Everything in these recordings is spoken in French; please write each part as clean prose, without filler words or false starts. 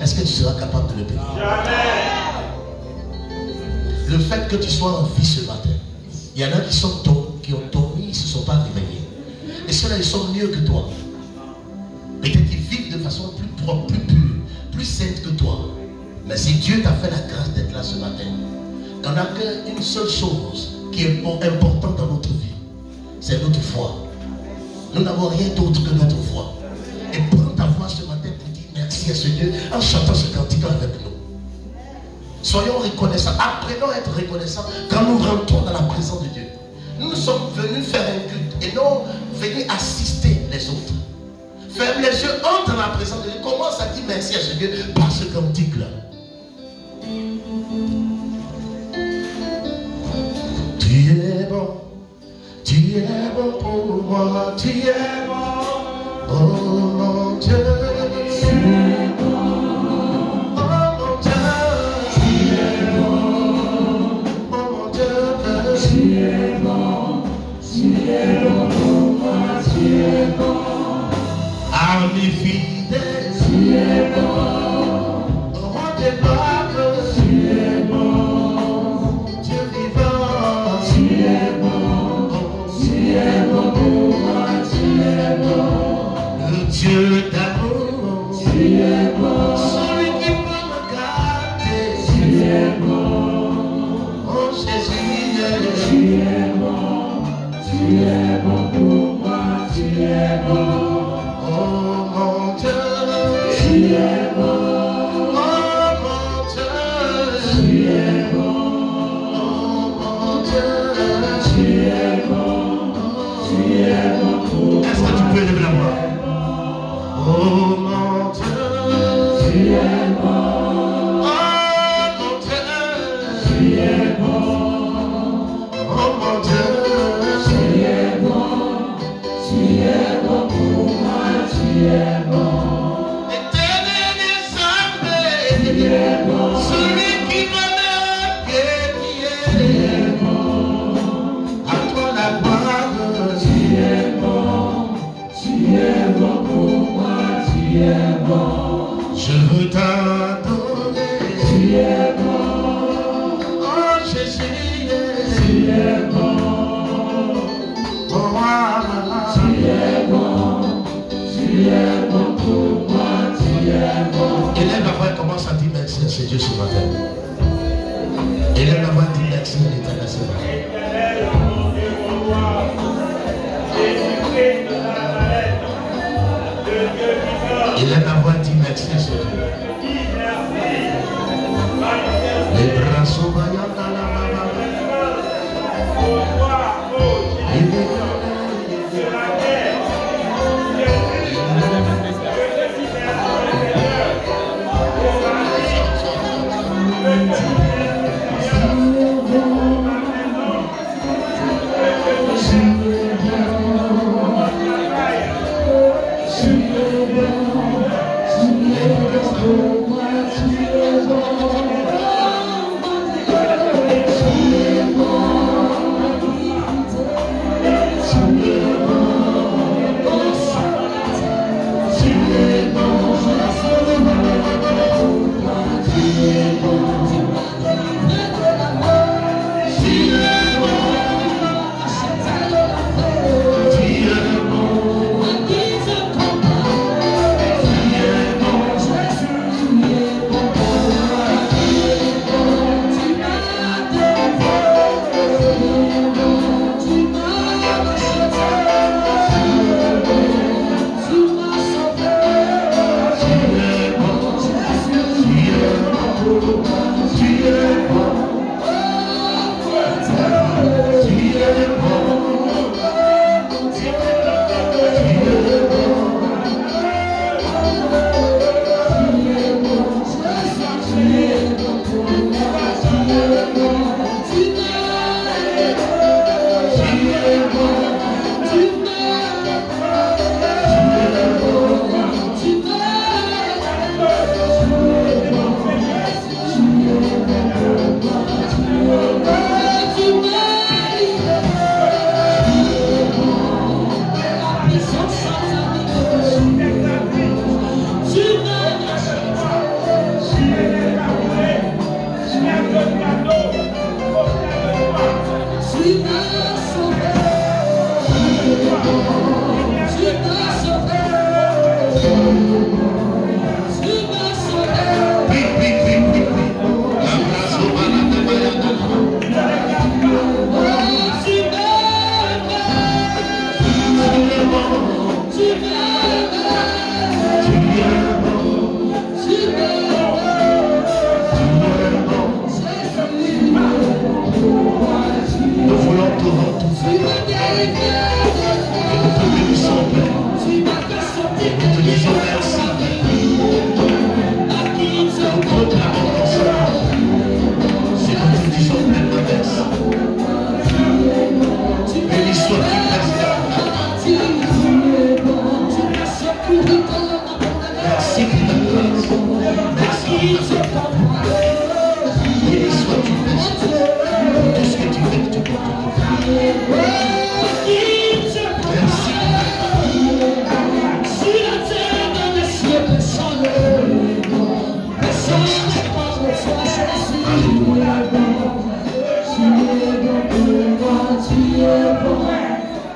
Est-ce que tu seras capable de le payer? Jamais. Le fait que tu sois en vie ce matin, il y en a qui ont dormi, ils ne se sont pas réveillés. Et ceux-là, ils sont mieux que toi. Peut-être qu'ils vivent de façon plus propre, plus pure, plus sainte que toi. Mais si Dieu t'a fait la grâce d'être là ce matin, il n'y en a qu'une seule chose qui est importante dans notre vie, c'est notre foi. Nous n'avons rien d'autre que notre foi. Et prends ta voix ce matin pour dire merci à ce Dieu en chantant ce cantique avec nous. Soyons reconnaissants, apprenons à être reconnaissants quand nous rentrons dans la présence de Dieu. Nous sommes venus faire un culte et non venir assister les autres. Ferme les yeux, entre dans la présence de Dieu, commence à dire merci à ce Dieu par ce cantique-là. Tu es bon pour moi, tu es bon, oh mon Dieu. Tu es bon, oh mon Dieu. Tu es bon, oh mon Dieu. Tu es bon pour moi, tu es bon. Ami fidèle, tu es bon, roi des gloires, tu es bon, Dieu vivant, tu es bon pour moi, tu es bon, le Dieu d'amour, tu es bon, celui qui peut me garder, tu es bon, oh Jésus, tu es bon pour moi, tu es bon. Oh mon Dieu, tu es bon. Oh mon Dieu, tu es bon. Oh mon Dieu, tu es bon. Tu es bon pour moi. Est-ce que tu peux lever la voix? Oh mon Dieu, tu es bon. Oh mon Dieu, tu es bon. Oh mon Dieu, tu es bon. Je veux t'adorer. Tu es bon. Oh Jésus, tu es bon. Oh, tu es bon. Tu es bon pour moi. Tu es bon. Élève la voix et commence à dire merci à ce Dieu ce matin. Élève la voix et dis merci à l'Éternel ce matin. Élève la voix et dis merci à ce Dieu. Les bras sont vaillants dans la main.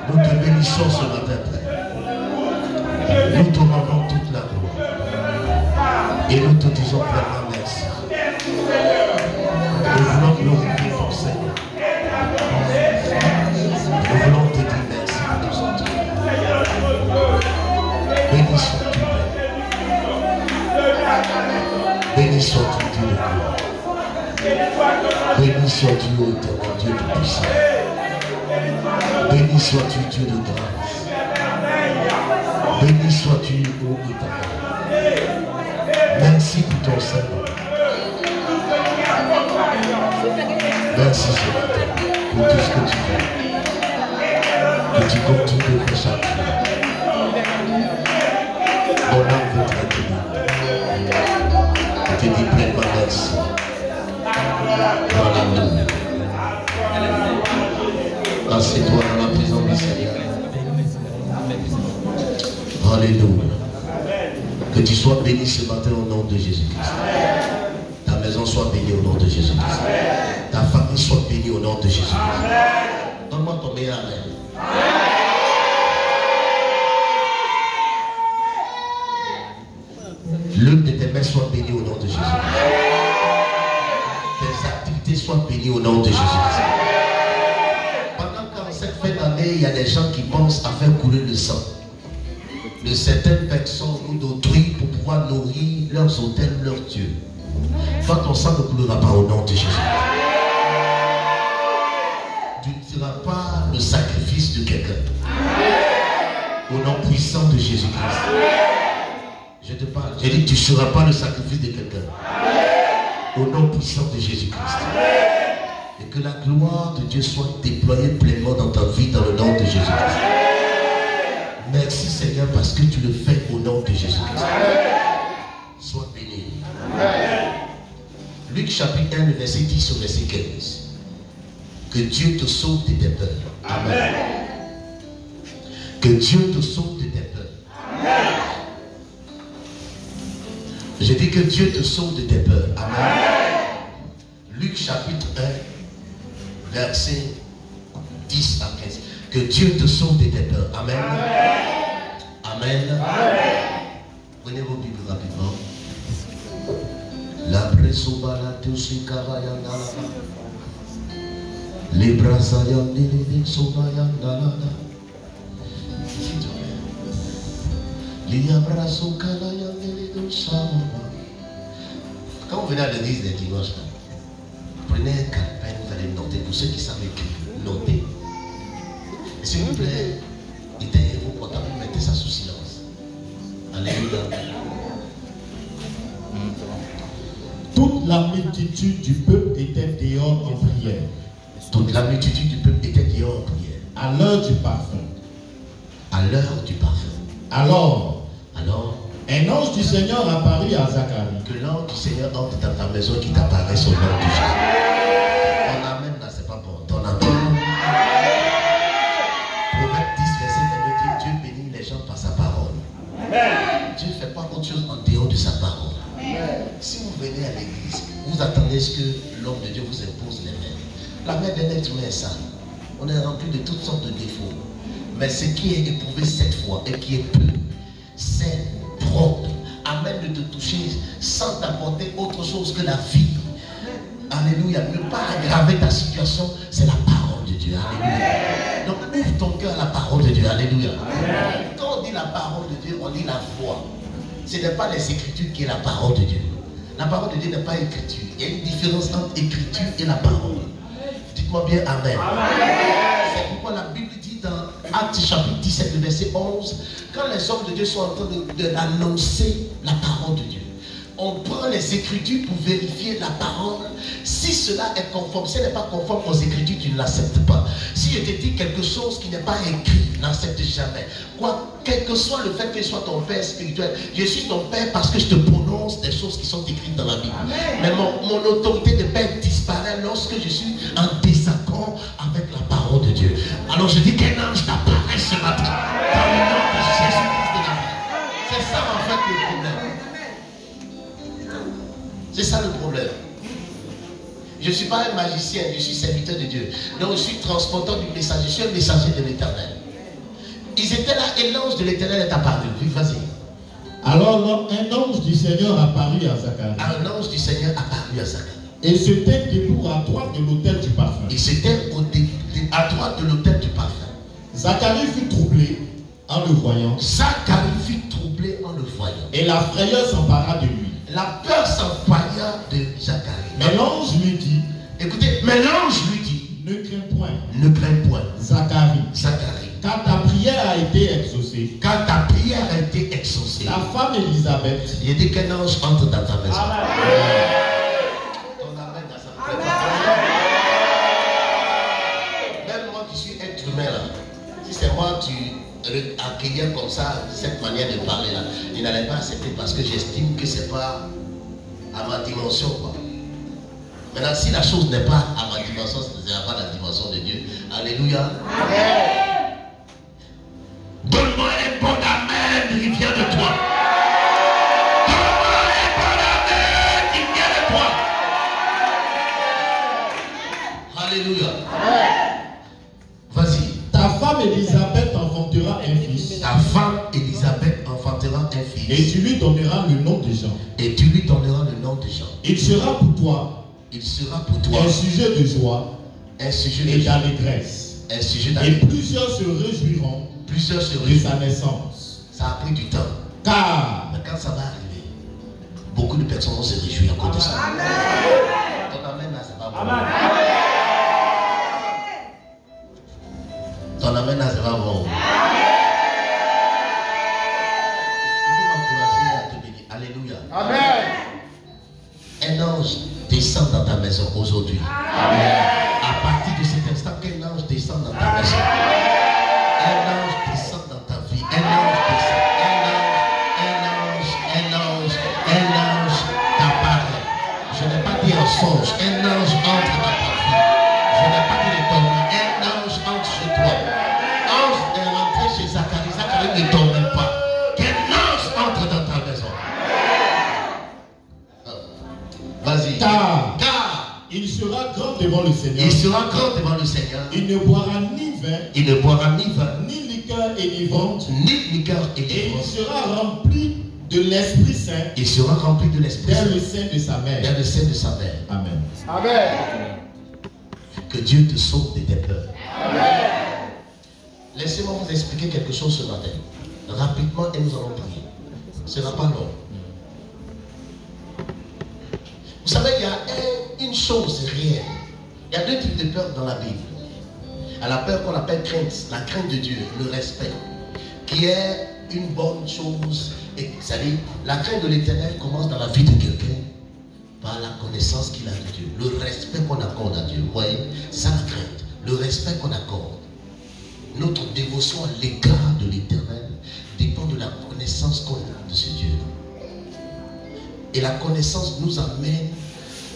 Nous te bénissons ce matin, Père. Nous te rendons toute la gloire. Et nous te disons vraiment merci. Nous voulons glorifier ton Seigneur. Nous voulons te dire merci pour tout ce Dieu. Béni sois-tu, Père. Béni sois-tu, Dieu de gloire. Béni sois-tu, ô éternel Dieu tout-puissant. Béni sois-tu, Dieu de grâce. Béni sois-tu, ô éternel. Merci pour ton Seigneur. Merci Seigneur pour tout ce que tu fais. Que tu continues de faire chaque jour. Mon âme veut te bénir. Je te dis pleinement merci. Alléluia. Assieds-toi dans la présence du Seigneur. Alléluia. Que tu sois béni ce matin au nom de Jésus-Christ. Ta maison soit bénie au nom de Jésus-Christ. Ta famille soit bénie au nom de Jésus-Christ. Donne-moi ton meilleur amen. L'une de tes mains soit bénie au nom de Jésus. Tes activités soient bénies au nom de Jésus-Christ. Pendant qu'en cette fin d'année, il y a des gens qui pensent à faire couler le sang de certaines personnes ou d'autrui pour pouvoir nourrir leurs autels, leurs dieux. Toi, ton sang ne coulera pas au nom de Jésus. Tu ne seras pas le sacrifice de quelqu'un. Au nom puissant de Jésus-Christ. Je te parle. J'ai dit que tu ne seras pas le sacrifice de quelqu'un. Au nom puissant de Jésus-Christ. Et que la gloire de Dieu soit déployée pleinement dans ta vie dans le nom de Jésus-Christ. Merci Seigneur parce que tu le fais au nom de Jésus-Christ. Sois béni. Luc chapitre 1, le verset 10 au verset 15. Que Dieu te sauve de tes peurs. Amen. Que Dieu te sauve de tes peurs. Amen. Je dis que Dieu te sauve de tes peurs. Amen. Luc chapitre 1, verset 10 à 15. Que Dieu te sauve de tes peurs. Amen. Amen. Amen. Prenez vos Bibles rapidement. La presobala tusi kavayanda la. Les brasayan les sobayanda la. Quand vous venez à l'église des dimanches, prenez un calepin, vous allez noter. Pour ceux qui savent écrire, notez. S'il vous plaît, éteignez vos portables, mettez ça sous silence. Alléluia. Toute la multitude du peuple était dehors en prière. Toute la multitude du peuple était dehors en prière. À l'heure du parfum. À l'heure du parfum. Alors, un ange du Seigneur apparut à Zacharie. Que l'ange du Seigneur entre dans ta maison qui t'apparaisse au nom de Jésus. Ton amen là, c'est pas bon. Ton amen. Proverbe 10, verset 22 dit Dieu bénit les gens par sa parole. Dieu ne fait pas autre chose en dehors de sa parole. Si vous venez à l'église, vous attendez ce que l'homme de Dieu vous impose les mains. La main d'un être humain est sale. On est rempli de toutes sortes de défauts. Mais ce qui est éprouvé cette fois et qui est peu, c'est propre, amène de te toucher sans t'apporter autre chose que la vie. Alléluia. Ne pas aggraver ta situation, c'est la parole de Dieu. Alléluia. Donc ouvre ton cœur à la parole de Dieu. Alléluia. Quand on dit la parole de Dieu, on dit la foi. Ce n'est pas les écritures qui est la parole de Dieu. La parole de Dieu n'est pas écriture. Il y a une différence entre écriture et la parole. Dites-moi bien amen. C'est pourquoi la Bible dit dans Actes chapitre 17, le verset 11, quand les hommes de Dieu sont en train d'annoncer la parole de Dieu, on prend les écritures pour vérifier la parole. Si cela est conforme, si elle n'est pas conforme aux écritures, tu ne l'acceptes pas. Si je te dis quelque chose qui n'est pas écrit, n'accepte jamais. Quoi, quel que soit le fait que je sois ton père spirituel, je suis ton père parce que je te prononce des choses qui sont écrites dans la Bible. Amen. Mais mon autorité de père disparaît lorsque je suis en désaccord avec la parole de Dieu. Alors je dis qu'un ange t'apparaît ce matin dans le nom de Jésus-Christ de Nazareth. C'est ça en fait le problème. C'est ça le problème. Je ne suis pas un magicien, je suis serviteur de Dieu. Donc je suis transporteur du message, je suis un messager de l'Éternel. Ils étaient là et l'ange de l'Éternel est apparu. Oui, vas-y. Alors un ange du Seigneur apparut à Zacharie. Un ange du Seigneur apparut à Zacharie. Et c'était debout à droite de l'autel du parfum. Et c'était à droite de l'autel du parfum. Zacharie fut troublé en le voyant. Zacharie fut troublé en le voyant. Et la frayeur s'empara de lui. La peur s'empara de Zacharie. Mais l'ange lui dit, écoutez, mais l'ange lui dit, ne crains point. Ne crains point. Zacharie. Zacharie. Car ta prière a été exaucée. Car ta prière a été exaucée. La femme Élisabeth. Il dit qu'un ange entre dans ta maison. Amen. Ton amen dans sa maison. Même moi qui suis être humain là, si c'est moi tu accueillir comme ça, cette manière de parler là, il n'allait pas accepter parce que j'estime que c'est pas à ma dimension quoi. Maintenant, si la chose n'est pas à ma dimension, ce n'est pas la dimension de Dieu. Alléluia. Amen. Donne-moi un bon amen, il vient de toi. femme Élisabeth enfantera un fils. Ta femme Élisabeth enfantera un fils. Et tu lui donneras le nom de Jean. Et tu lui donneras le nom de Jean. Il sera pour toi. Il sera pour toi un sujet de joie. Un sujet et de joie. d'allégresse. Un sujet Et d'allégresse. plusieurs se réjouiront. Plusieurs se de réjouiront. sa naissance. Ça a pris du temps. Car mais quand ça va arriver, beaucoup de personnes vont se réjouir à cause de ça. Amen. Ton amen là, c'est pas bon. Amen. Ton amen là, c'est pas bon. Il faut m'encourager à te bénir. Alléluia. Amen. Un ange descend dans ta maison aujourd'hui. À partir de cet instant, qu'un ange descend dans ta maison. Un ange descend dans ta vie. Un ange descend. Un ange t'apparaît. Je n'ai pas dit un songe. Un ange entre dans ta vie. Je n'ai pas dit le dormir. Un ange entre chez toi. Ange est rentré chez Zacharie. Zacharie ne dormait pas. Qu'un ange entre dans ta maison. Vas-y. Car il sera grand devant le Seigneur. Il sera grand devant le Seigneur. Il ne boira ni vin. Il ne boira ni vin. Ni liqueur enivrante. Ni liqueur Et il enivrante. sera rempli de l'Esprit Saint. Il sera rempli de l'Esprit Dans Saint. le sein de sa mère. Dans le sein de sa mère. Amen. Amen. Que Dieu te sauve de tes peurs. Amen. Laissez-moi vous expliquer quelque chose ce matin. Rapidement et nous allons prier. Ce n'est pas long. Vous savez, il y a une chose réelle. Il y a deux types de peurs dans la Bible. Il y a la peur qu'on appelle crainte, la crainte de Dieu, le respect, qui est une bonne chose. Et c'est-à-dire, la crainte de l'Éternel commence dans la vie de quelqu'un par la connaissance qu'il a de Dieu, le respect qu'on accorde à Dieu. Vous voyez, c'est ça la crainte, le respect qu'on accorde. Notre dévotion à l'égard de l'Éternel dépend de la connaissance qu'on a de ce Dieu. Et la connaissance nous amène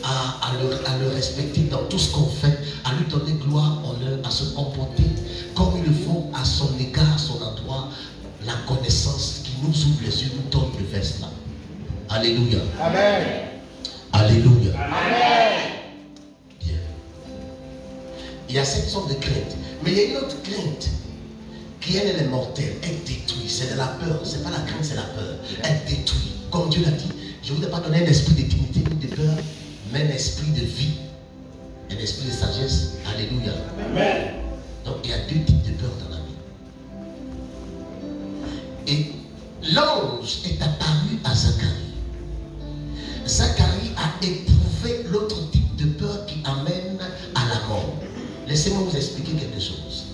à le respecter dans tout ce qu'on fait, à lui donner gloire, honneur, à se comporter comme il le faut à son égard, à son endroit. La connaissance qui nous ouvre les yeux nous donne le verset là. Alléluia. Amen. Alléluia. Amen. Bien. Il y a cette sorte de crainte. Mais il y a une autre crainte qui, elle est mortelle. Elle détruit. C'est de la peur. Ce n'est pas la crainte, c'est la peur. Elle détruit. Comme Dieu l'a dit, je ne vous ai pas donné un esprit de timidité ni de peur, mais un esprit de vie. Un esprit de sagesse. Alléluia. Amen. Donc il y a deux types de peur dans la vie. Et l'ange est apparu à Zacharie. Zacharie a éprouvé l'autre type de peur qui amène à la mort. Laissez-moi vous expliquer quelque chose.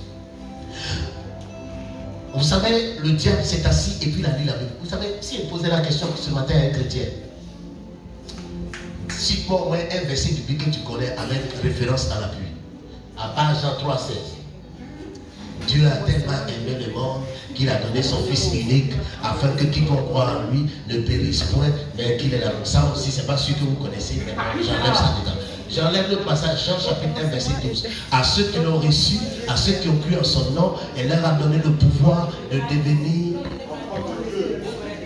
Vous savez, le diable s'est assis et puis il a lu la Bible. Vous savez, si il posait la question ce matin à un chrétien, cite-moi au moins un verset du Bible que tu connais avec référence à l'appui. À part Jean 3,16. Dieu a tellement aimé le monde qu'il a donné son Fils unique afin que quiconque croit en lui ne périsse point, mais qu'il ait la vie. Ça aussi, c'est pas sûr que vous connaissez, mais j'enlève ça dedans. J'enlève le passage, Jean chapitre 1, verset 12. À ceux qui l'ont reçu, à ceux qui ont cru en son nom, elle leur a donné le pouvoir de devenir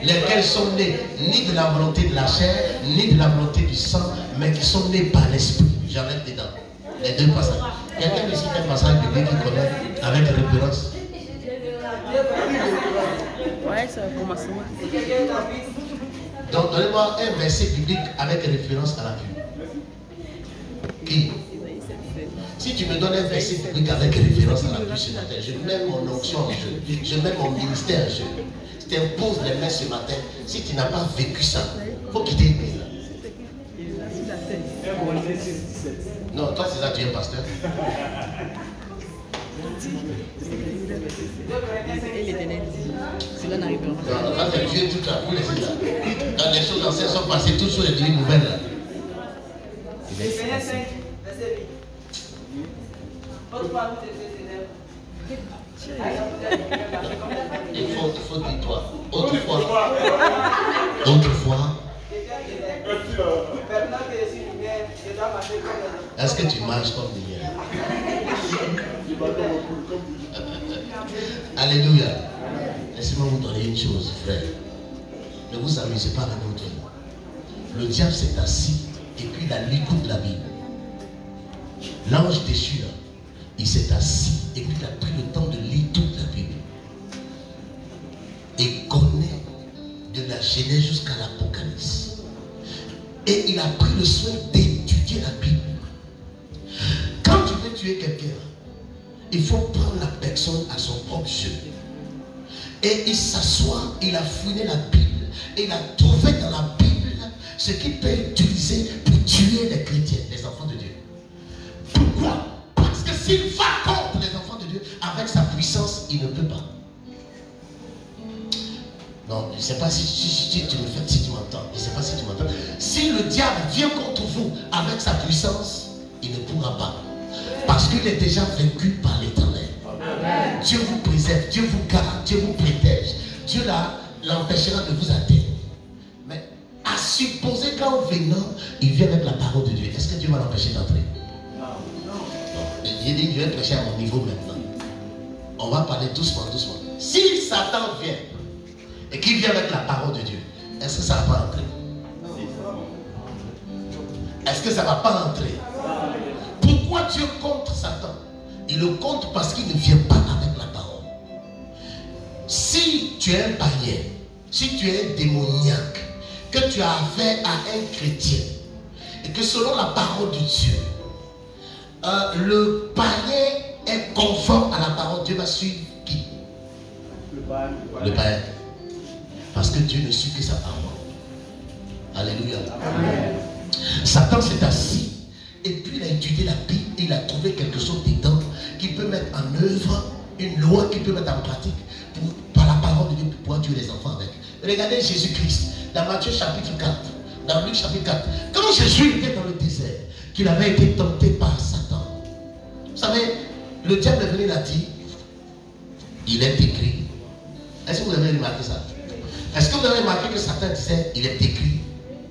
lesquels sont nés ni de la volonté de la chair, ni de la volonté du sang, mais qui sont nés par l'esprit. J'enlève dedans. Les deux passages. Quelqu'un me cite un passage biblique qui connaît avec référence. Ouais, c'est un commencement. Donc, donnez-moi un verset biblique avec référence à la Bible. Qui? Si tu me donnes un verset biblique avec référence à la Bible ce matin, je mets mon onction en jeu, je mets mon ministère en jeu. Je t'impose les mains ce matin. Si tu n'as pas vécu ça, il faut quitter l'église. Non, toi c'est ça, tu es pasteur. Et l'Éternel dit, cela n'arrivera pas. Non, quand tu es vieux, tout là, vous laissez là. Quand les choses anciennes sont passées, tout sur les devenues nouvelles là. Il faut dire toi. Autrefois. Est-ce que tu marches comme des miens? Alléluia. Laissez-moi vous donner une chose, frère. Ne vous amusez pas avec votre vie. Le diable s'est assis et puis il a lu toute la Bible. L'ange déchu, il s'est assis et puis il a pris le temps de lire toute Genèse jusqu'à l'Apocalypse. Et il a pris le soin d'étudier la Bible. Quand tu veux tuer quelqu'un, il faut prendre la personne à son propre jeu. Et il s'assoit, il a fouiné la Bible, et il a trouvé dans la Bible ce qu'il peut utiliser pour tuer les chrétiens, les enfants de Dieu. Pourquoi? Parce que s'il va contre les enfants de Dieu, avec sa puissance, il ne peut pas. Non, je ne sais pas si tu me fais, si tu m'entends. Je ne sais pas si tu m'entends. Si le diable vient contre vous avec sa puissance, il ne pourra pas. Parce qu'il est déjà vaincu par l'Éternel. Dieu vous préserve, Dieu vous garde, Dieu vous protège. Dieu l'empêchera de vous atteindre. Mais à supposer qu'en venant, il vient avec la parole de Dieu. Est-ce que Dieu va l'empêcher d'entrer? Non. J'ai dit, je vais prêcher à mon niveau maintenant. On va parler doucement, doucement. Si Satan vient et qu'il vient avec la parole de Dieu, est-ce que ça ne va pas entrer? Est-ce que ça ne va pas entrer? Pourquoi Dieu contre Satan? Il le contre parce qu'il ne vient pas avec la parole. Si tu es un païen, si tu es un démoniaque, que tu as affaire à un chrétien, et que selon la parole de Dieu, le païen est conforme à la parole, Dieu va suivre qui? Le païen. Parce que Dieu ne suit que sa parole. Alléluia. Amen. Satan s'est assis et puis il a étudié la Bible et il a trouvé quelque chose dedans qui peut mettre en œuvre une loi qui peut mettre en pratique par la parole de Dieu pour pouvoir tuer les enfants avec. Regardez Jésus-Christ dans Matthieu chapitre 4, dans Luc chapitre 4. Quand Jésus était dans le désert, qu'il avait été tenté par Satan. Vous savez, le diable est venu, il a dit, il est écrit. Est-ce que vous avez remarqué ça? Est-ce que vous avez remarqué que Satan disait, il est écrit?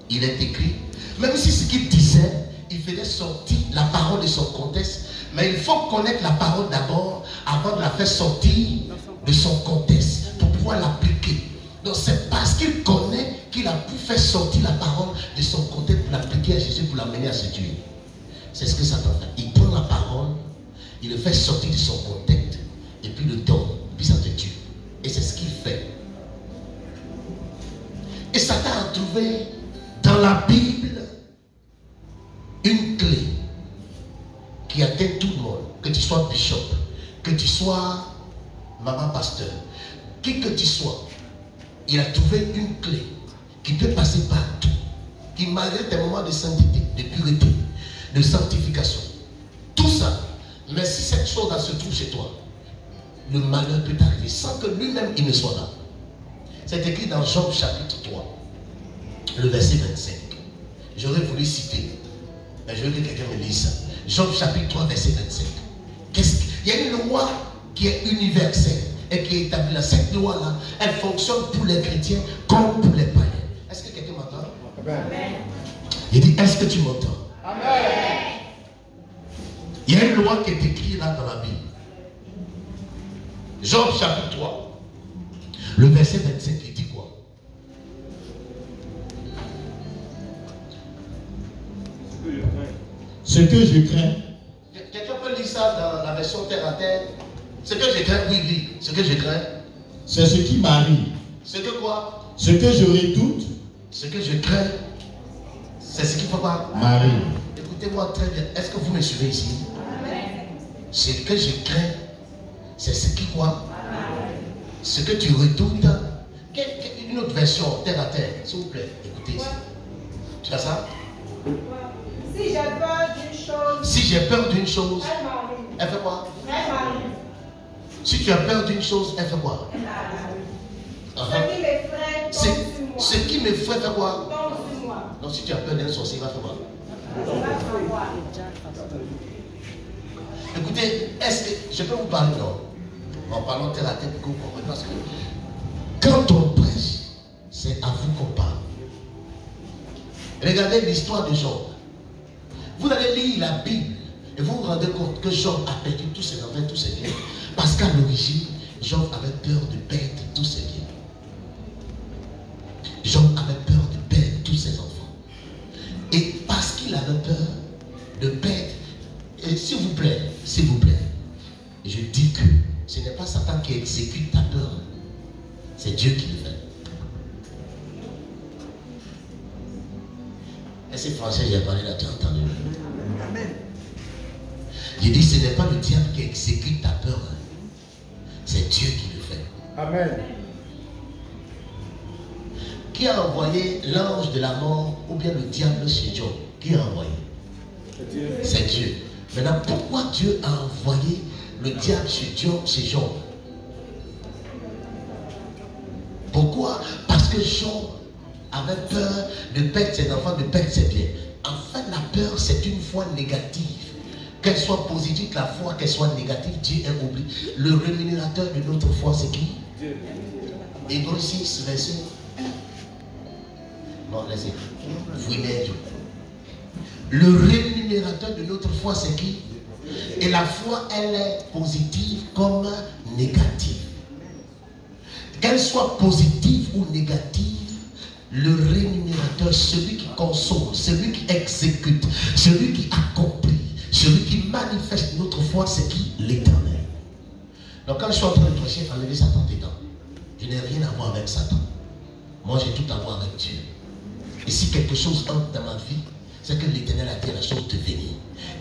Il est écrit. Même si ce qu'il disait, il faisait sortir la parole de son contexte. Mais il faut connaître la parole d'abord avant de la faire sortir de son contexte pour pouvoir l'appliquer. Donc c'est parce qu'il connaît qu'il a pu faire sortir la parole de son contexte pour l'appliquer à Jésus, pour l'amener à se tuer. C'est ce que Satan fait. Il prend la parole, il le fait sortir de son contexte et puis le donne, puis ça te tue. Et c'est ce qu'il fait. Et Satan a trouvé dans la Bible une clé qui atteint tout le monde. Que tu sois bishop, que tu sois maman pasteur, qui que tu sois, il a trouvé une clé qui peut passer partout, qui malgré tes moments de sainteté, de pureté, de sanctification, tout ça, mais si cette chose-là se trouve chez toi, le malheur peut t'arriver sans que lui-même il ne soit là. C'est écrit dans Job chapitre 3, le verset 25. J'aurais voulu citer, mais je veux que quelqu'un me lise ça. Job chapitre 3, verset 25. Il y a une loi qui est universelle et qui est établie là. Cette loi-là, elle fonctionne pour les chrétiens comme pour les païens. Est-ce que quelqu'un m'entend? Amen. Il dit, est-ce que tu m'entends? Amen. Il y a une loi qui est écrite là dans la Bible. Job chapitre 3, le verset 25, il dit quoi? Ce que je crains. Quelqu'un peut lire ça dans la version terre à terre? Ce que je crains, oui, oui. Ce que je crains. C'est ce qui m'arrive. Ce que quoi? Ce que je redoute. Ce que je crains. C'est ce qu'il faut pas m'arrive. Écoutez-moi très bien. Est-ce que vous me suivez ici? Ce que je crains, c'est ce qui quoi? Ce que tu redoutes. Une autre version, terre à terre, s'il vous plaît. Écoutez ici. Tu as ça? Si j'ai peur d'une chose, si j'ai peur d'une chose, elle fait quoi? Si tu as peur d'une chose, elle fait quoi? Ce qui m'effraie fait quoi? Non, si tu as peur d'un sorcier, il va faire quoi? Écoutez, est-ce que je peux vous parler, non? En parlant terre à terre pour que vous compreniez, parce que quand on prêche, c'est à vous qu'on parle. Regardez l'histoire de Job. Vous allez lire la Bible et vous vous rendez compte que Job a perdu tous ses enfants, tous ses biens. Parce qu'à l'origine, Job avait peur de perdre tous ses biens. Job avait peur de perdre tous ses enfants. Et parce qu'il avait peur de perdre, et s'il vous plaît, je dis que ce n'est pas Satan qui exécute ta peur, c'est Dieu qui le fait. ces Français, j'ai parlé là, tu as entendu. Amen. J'ai dit, ce n'est pas le diable qui exécute ta peur. Hein. C'est Dieu qui le fait. Amen. Qui a envoyé l'ange de la mort ou bien le diable chez Job? Qui a envoyé? C'est Dieu. Maintenant, pourquoi Dieu a envoyé le diable chez Job? Pourquoi? Parce que Job avait peur de perdre ses enfants, de perdre ses biens. En fait, la peur, c'est une foi négative. Qu'elle soit positive, la foi, qu'elle soit négative, Dieu est oublié. Le rémunérateur de notre foi, c'est qui? Dieu. Hébreux 6, verset. Non, laissez. Le rémunérateur de notre foi, c'est qui? Et la foi, elle est positive comme négative. Qu'elle soit positive ou négative, le rémunérateur, celui qui console, celui qui exécute, celui qui accomplit, celui qui manifeste notre foi, c'est qui? L'Éternel. Donc quand je suis en train de prêcher, enlever Satan dedans. Je n'ai rien à voir avec Satan. Moi, j'ai tout à voir avec Dieu. Et si quelque chose entre dans ma vie, c'est que l'Éternel a dit à la chose de venir.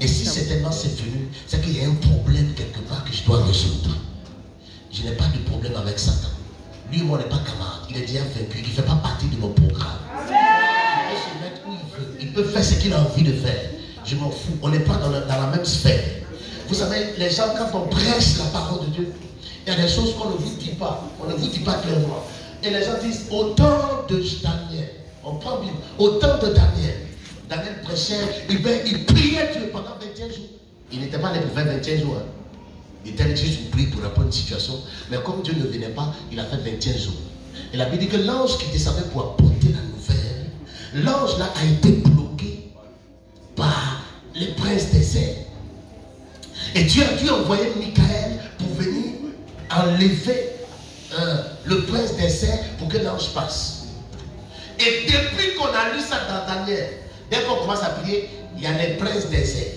Et si certainement c'est venu, c'est qu'il y a un problème quelque part que je dois résoudre. Je n'ai pas de problème avec Satan. Lui, moi, on n'est pas camarade. Il est déjà vaincu. Il ne fait pas partie de mon programme. Il peut se mettre où il veut. Il peut faire ce qu'il a envie de faire. Je m'en fous. On n'est pas dans la même sphère. Vous savez, les gens, quand on prêche la parole de Dieu, il y a des choses qu'on ne vous dit pas. On ne vous dit pas clairement. Et les gens disent, au temps de Daniel, on prend Bible, au temps de Daniel, Daniel prêchait, il priait Dieu pendant 21 jours. Il n'était pas allé pour faire 21 jours. Hein. Il était juste pour prier pour répondre à une situation. Mais comme Dieu ne venait pas, il a fait 21 jours. Et la Bible dit que l'ange qui descendait pour apporter la nouvelle, l'ange là a été bloqué par les princes des airs. Et Dieu a dû envoyer Michael pour venir enlever le prince des airs pour que l'ange passe. Et depuis qu'on a lu ça dans Daniel, dès qu'on commence à prier, il y a les princes des airs.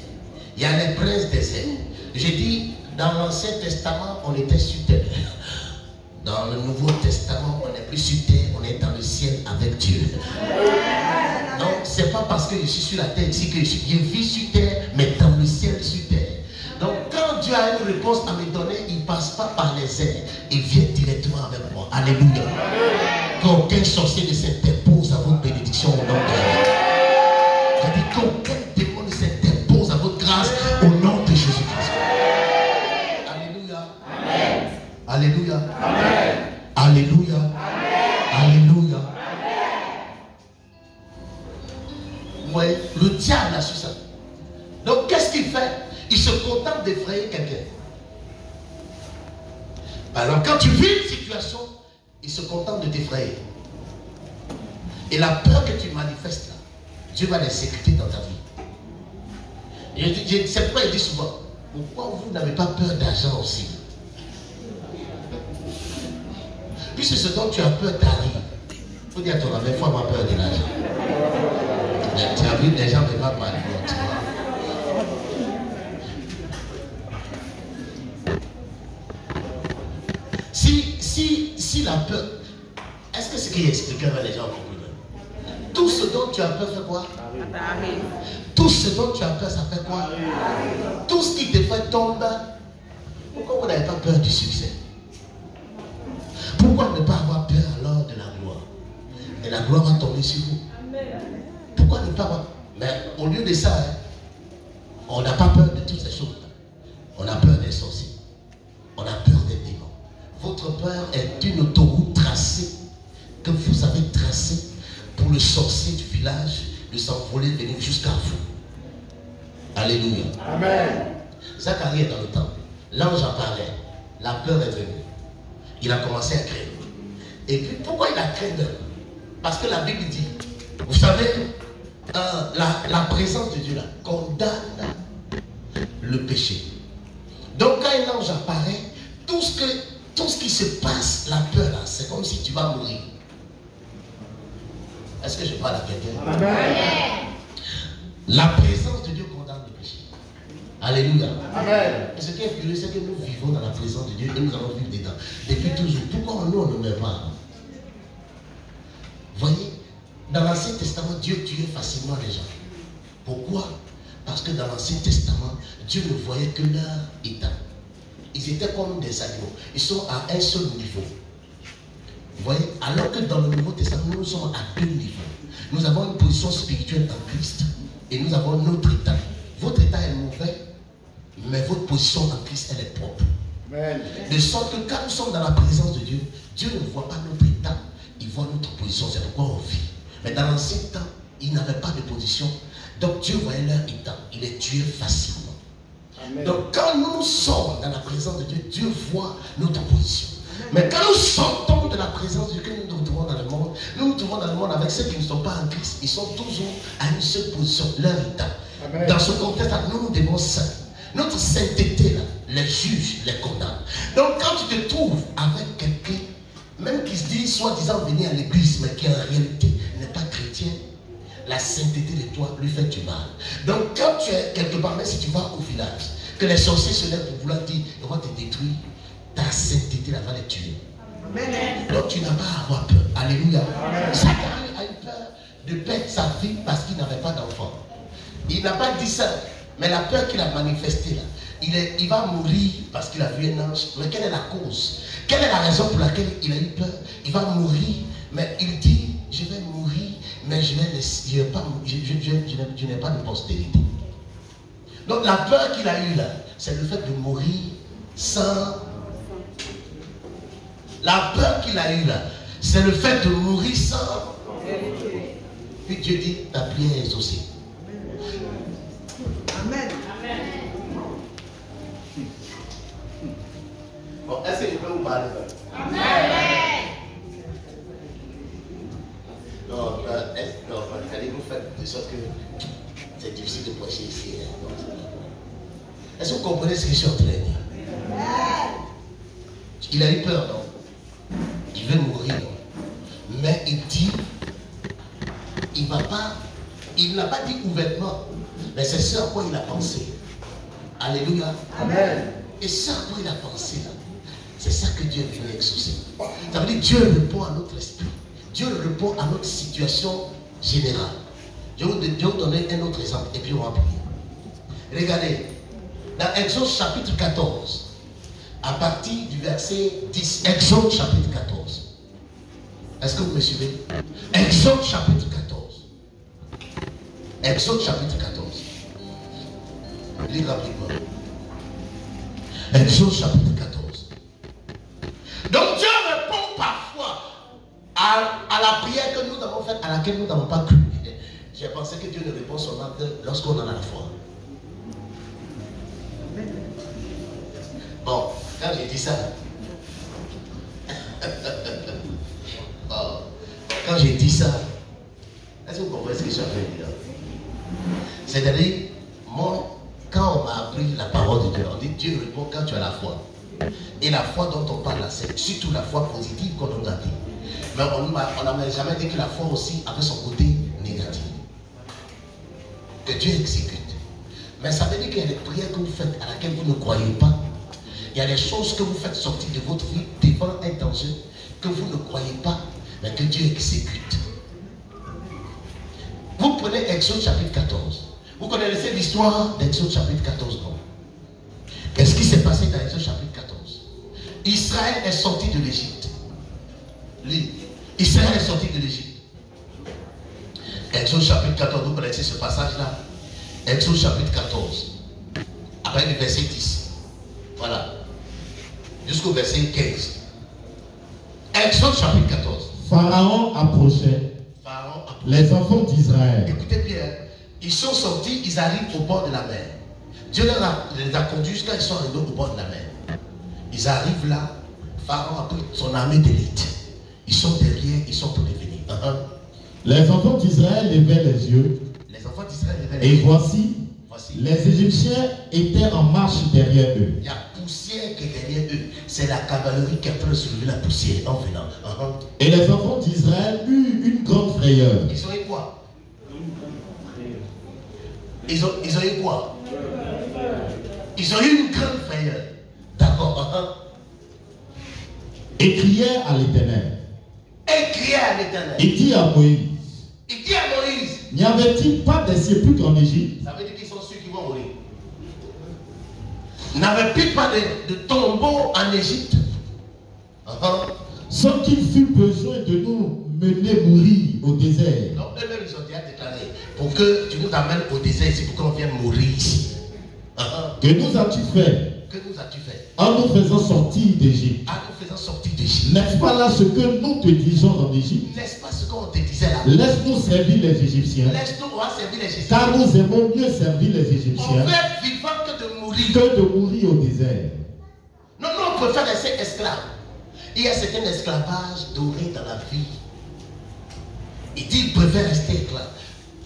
Il y a les princes des airs. J'ai dit, dans l'Ancien Testament, on était sur terre. Dans le Nouveau Testament, on n'est plus sur terre, on est dans le ciel avec Dieu. Donc, c'est pas parce que je suis sur la terre ici que je vis sur terre, mais dans le ciel sur terre. Donc, quand Dieu a une réponse à me donner, il ne passe pas par les airs, il vient directement avec moi. Alléluia. Qu'aucun sorcier ne s'interpose à votre bénédiction au nom de Jésus. Je dis qu'aucun démon ne s'interpose à votre grâce au nom de Jésus-Christ. Alléluia. Amen. Alléluia. Amen. Alléluia. Amen. Alléluia. Oui, le diable a su ça. Donc qu'est-ce qu'il fait? Il se contente d'effrayer quelqu'un. Alors quand tu vis une situation, il se contente de t'effrayer. Et la peur que tu manifestes là, Dieu va l'exécuter dans ta vie. C'est pourquoi il dit souvent, pourquoi vous n'avez pas peur d'argent aussi? Puisque ce dont tu as peur t'arrive. Il faut dire à ton ami, il faut avoir peur de l'argent. Tu as vu, les gens ne veulent pas parler. Si la peur, est-ce que ce qui est expliqué avec les gens comprennent? Tout ce dont tu as peur fait quoi? Tout ce dont tu as peur, ça fait quoi? Tout ce qui te fait tomber. Pourquoi vous n'avez pas peur du succès? Pourquoi ne pas avoir peur alors de la gloire? Et la gloire va tomber sur vous. Pourquoi ne pas avoir? Mais au lieu de ça, hein, on n'a pas peur de toutes ces choses. On a peur des sorciers. On a peur des démons. Votre peur est une autoroute tracée que vous avez tracée pour le sorcier du village de s'envoler, venir jusqu'à vous. Alléluia. Amen. Zacharie est dans le temple. L'ange apparaît. La peur est venue. Il a commencé à craindre. Et puis pourquoi il a craint? Parce que la Bible dit, vous savez, la présence de Dieu là condamne le péché. Donc quand un ange apparaît, tout ce qui se passe, la peur là, c'est comme si tu vas mourir. Est-ce que je parle à quelqu'un? Amen. La présence de Dieu condamne le péché. Alléluia. Amen. Et ce qui est curieux, c'est que nous vivons dans la présence de Dieu et nous allons vivre dedans. Depuis toujours. Pourquoi nous, on ne meurt pas? Voyez, Dans l'Ancien Testament, Dieu tuait facilement les gens. Pourquoi? Parce que dans l'Ancien Testament, Dieu ne voyait que leur état. Ils étaient comme des animaux. Ils sont à un seul niveau. Vous voyez? Alors que dans le Nouveau Testament, nous sommes à deux niveaux. Nous avons une position spirituelle en Christ et nous avons notre état. Votre état est mauvais, mais votre position en Christ, elle est propre. Amen. De sorte que quand nous sommes dans la présence de Dieu, Dieu ne voit pas notre état, il voit notre position. C'est pourquoi on vit. Mais dans l'ancien temps, ils n'avaient pas de position. Donc Dieu voyait leur état. Il les tuait facilement. Amen. Donc quand nous sommes dans la présence de Dieu, Dieu voit notre position. Mais quand nous sortons de la présence de Dieu, que nous nous retrouvons dans le monde, nous nous trouvons dans le monde avec ceux qui ne sont pas en Christ. Ils sont toujours à une seule position, leur état. Amen. Dans ce contexte-là, nous devons saint. Notre sainteté, là, les juges, les condamne. Donc quand tu te trouves avec quelqu'un, même qui se dit soi-disant venir à l'église, mais qui en réalité n'est pas chrétien, la sainteté de toi lui fait du mal. Donc quand tu es quelque part, même si tu vas au village, que les sorciers se lèvent pour vouloir dire, on va te détruire, ta sainteté là va les tuer. Amen. Donc tu n'as pas à avoir peur. Alléluia. Zacharie a eu peur de perdre sa vie parce qu'il n'avait pas d'enfant. Il n'a pas dit ça, mais la peur qu'il a manifestée là, il va mourir parce qu'il a vu un ange. Mais quelle est la cause? Quelle est la raison pour laquelle il a eu peur? Il va mourir, mais il dit, je vais mourir, mais je n'ai pas de postérité. Donc la peur qu'il a eue là, c'est le fait de mourir sans... La peur qu'il a eue là, c'est le fait de mourir sans... Puis Dieu dit, ta prière est exaucée. Amen. Bon, est-ce que je peux vous parler? Amen. Non, vous faites de sorte que c'est difficile de prêcher ici. Est-ce que vous comprenez ce que je suis en train de dire? Il a eu peur, non? Il veut mourir. Mais il dit, il n'a pas dit ouvertement, mais c'est ce à quoi il a pensé. Alléluia. Amen. Et ce à quoi il a pensé là, c'est ça que Dieu est venu exaucer. Ça veut dire Dieu répond à notre esprit. Dieu répond à notre situation générale. Je vais vous donner un autre exemple et puis on va prier. Regardez, dans Exode chapitre 14, à partir du verset 10, Exode chapitre 14. Est-ce que vous me suivez? Exode chapitre 14. Exode chapitre 14. Lisez rapidement. Exode chapitre 14. Donc Dieu répond parfois à la prière que nous avons faite, à laquelle nous n'avons pas cru. J'ai pensé que Dieu ne répond seulement que lorsqu'on en a la foi. Bon, quand j'ai dit ça, quand j'ai dit ça, est-ce que vous comprenez ce que je suis en train de dire? C'est-à-dire, moi, quand on m'a appris la parole de Dieu, on dit Dieu répond quand tu as la foi. Et la foi dont on parle là, c'est surtout la foi positive qu'on nous a dit. Mais on n'a jamais dit que la foi aussi avait son côté négatif. Que Dieu exécute. Mais ça veut dire qu'il y a des prières que vous faites à laquelle vous ne croyez pas. Il y a des choses que vous faites sortir de votre vie devant un danger que vous ne croyez pas, mais que Dieu exécute. Vous prenez Exode chapitre 14. Vous connaissez l'histoire d'Exode chapitre 14, non? Qu'est-ce qui s'est passé dans Exode chapitre 14? Israël est sorti de l'Égypte. Israël est sorti de l'Égypte. Exode chapitre 14, vous connaissez ce passage-là? Exode chapitre 14. Après le verset 10. Voilà. Jusqu'au verset 15. Exode chapitre 14. Pharaon approchait. Les enfants d'Israël. Écoutez bien. Ils sont sortis, ils arrivent au bord de la mer. Dieu les a conduits jusqu'à ils sont arrivés au bord de la mer. Ils arrivent là. Pharaon a pris son armée d'élite. Ils sont derrière, ils sont pour revenir. Les enfants d'Israël levaient les yeux. Les enfants d'Israël levaient les yeux. Et voici, les Égyptiens étaient en marche derrière eux. Il y a poussière qui est derrière eux. C'est la cavalerie qui est en train de soulever la poussière en venant. Et les enfants d'Israël eurent une grande frayeur. Ils ont eu quoi? Ils ont eu quoi? Ils ont eu une grande frayeur. D'accord. Et crièrent à l'Éternel. Et crièrent à l'Éternel. Et dit à Moïse. N'y avait-il pas des sépulcres en Égypte? Ça veut dire qu'ils sont ceux qui vont mourir. N'avait-il pas de tombeaux en Égypte? Sans qu'il fût besoin de nous mener mourir au désert. Donc eux-mêmes ils ont déjà déclaré, pour que tu nous amènes au désert ici, pour qu'on vienne mourir ici. Que nous as-tu fait? Que nous as-tu fait? En nous faisant sortir d'Égypte. En nous faisant sortir d'Égypte. N'est-ce pas là ce que nous te disons en Égypte? N'est-ce pas ce qu'on te disait là? Laisse-nous servir les Égyptiens. Laisse-nous servir les Égyptiens. Car nous aimons mieux servir les On Égyptiens veut être vivant que de mourir. que de mourir au désert. Non, non, on préfère rester esclave. Il y a certain esclavage doré dans la vie. Il dit qu'ils préfèrent rester esclaves.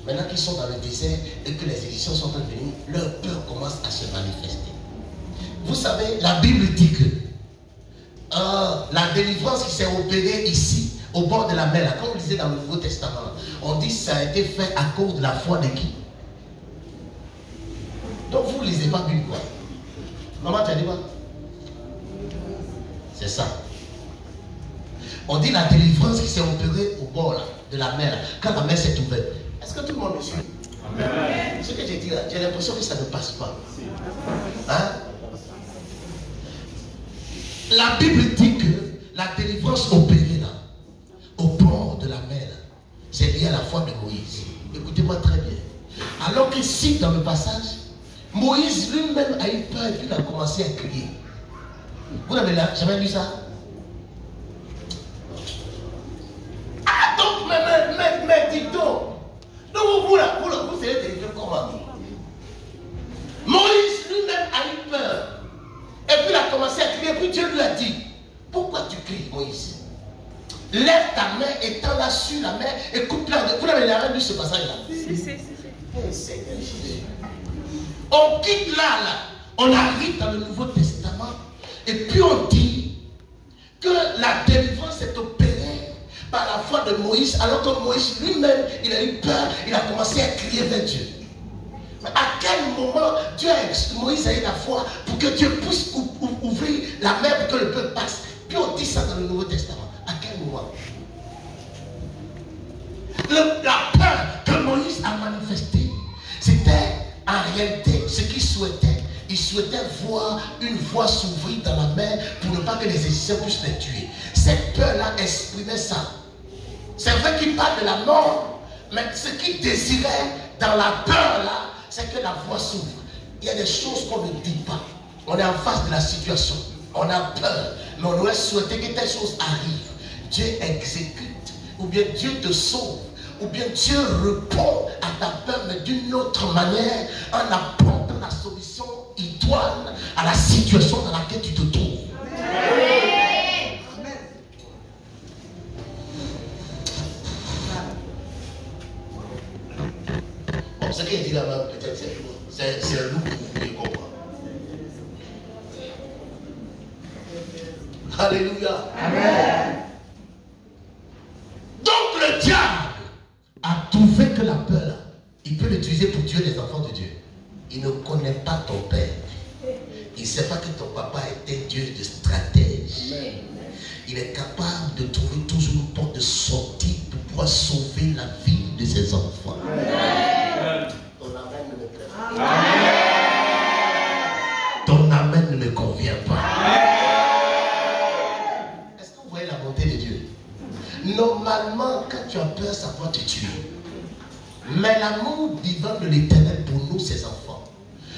Maintenant qu'ils sont dans le désert et que les Égyptiens sont en train de venir, leur peur commence à se manifester. Vous savez, la Bible dit que la délivrance qui s'est opérée ici, au bord de la mer, là, comme on disait dans le Nouveau Testament, on dit que ça a été fait à cause de la foi de qui? Donc vous ne lisez pas Bible, quoi. Maman, tu as dit quoi? C'est ça. On dit la délivrance qui s'est opérée au bord là, de la mer, là, quand la mer s'est ouverte. Est-ce que tout le monde me suit? Amen. Ce que j'ai dit là, j'ai l'impression que ça ne passe pas. Hein? La Bible dit que la délivrance opérée là, au bord de la mer, c'est lié à la foi de Moïse. Écoutez-moi très bien. Alors qu'ici, dans le passage, Moïse lui-même a eu peur et puis il a commencé à crier. Vous n'avez jamais lu ça? Ah donc, mais dis donc. Donc vous serez délivré comment? Moïse lui-même a eu peur. Et puis il a commencé à crier. Et puis Dieu lui a dit, pourquoi tu cries, Moïse? Lève ta main, étends-la sur la mer et coupe-la. Vous n'avez jamais lu ce passage-là? Si. Oh Seigneur Jésus. On quitte là, on arrive dans le Nouveau Testament. Et puis on dit que la délivrance est opérée par la foi de Moïse, alors que Moïse lui-même, il a eu peur, il a commencé à crier vers Dieu. Mais à quel moment Moïse a eu la foi pour que Dieu puisse ouvrir la mer pour que le peuple passe? Puis on dit ça dans le Nouveau Testament. À quel moment? La peur que Moïse a manifestée, c'était en réalité ce qu'il souhaitait. Il souhaitait voir une voie s'ouvrir dans la mer pour ne pas que les Égyptiens puissent les tuer. Cette peur-là exprimait ça. C'est vrai qu'il parle de la mort, mais ce qu'il désirait dans la peur-là, c'est que la voie s'ouvre. Il y a des choses qu'on ne dit pas. On est en face de la situation. On a peur, mais on aurait souhaité que telle chose arrive. Dieu exécute, ou bien Dieu te sauve, ou bien Dieu répond à ta peur, mais d'une autre manière, en apportant la solution idoine à la situation dans laquelle tu te trouves. Amen. Bon, ce qu'il dit là-bas, peut-être c'est un loup qui comprend. Alléluia. Amen. Donc le diable a trouvé que la peur, il peut l'utiliser pour tuer les enfants de Dieu. Il ne connaît pas ton père. Il ne sait pas que ton papa était Dieu de stratège. Il est capable de trouver toujours une porte de sortie pour pouvoir sauver la vie de ses enfants. Amen. Ton amen ne me plaît pas. Amen. Ton amen ne me convient pas. Est-ce que vous voyez la bonté de Dieu? Normalement, quand tu as peur, ça va te tuer. Mais l'amour divin de l'Éternel pour nous, ses enfants,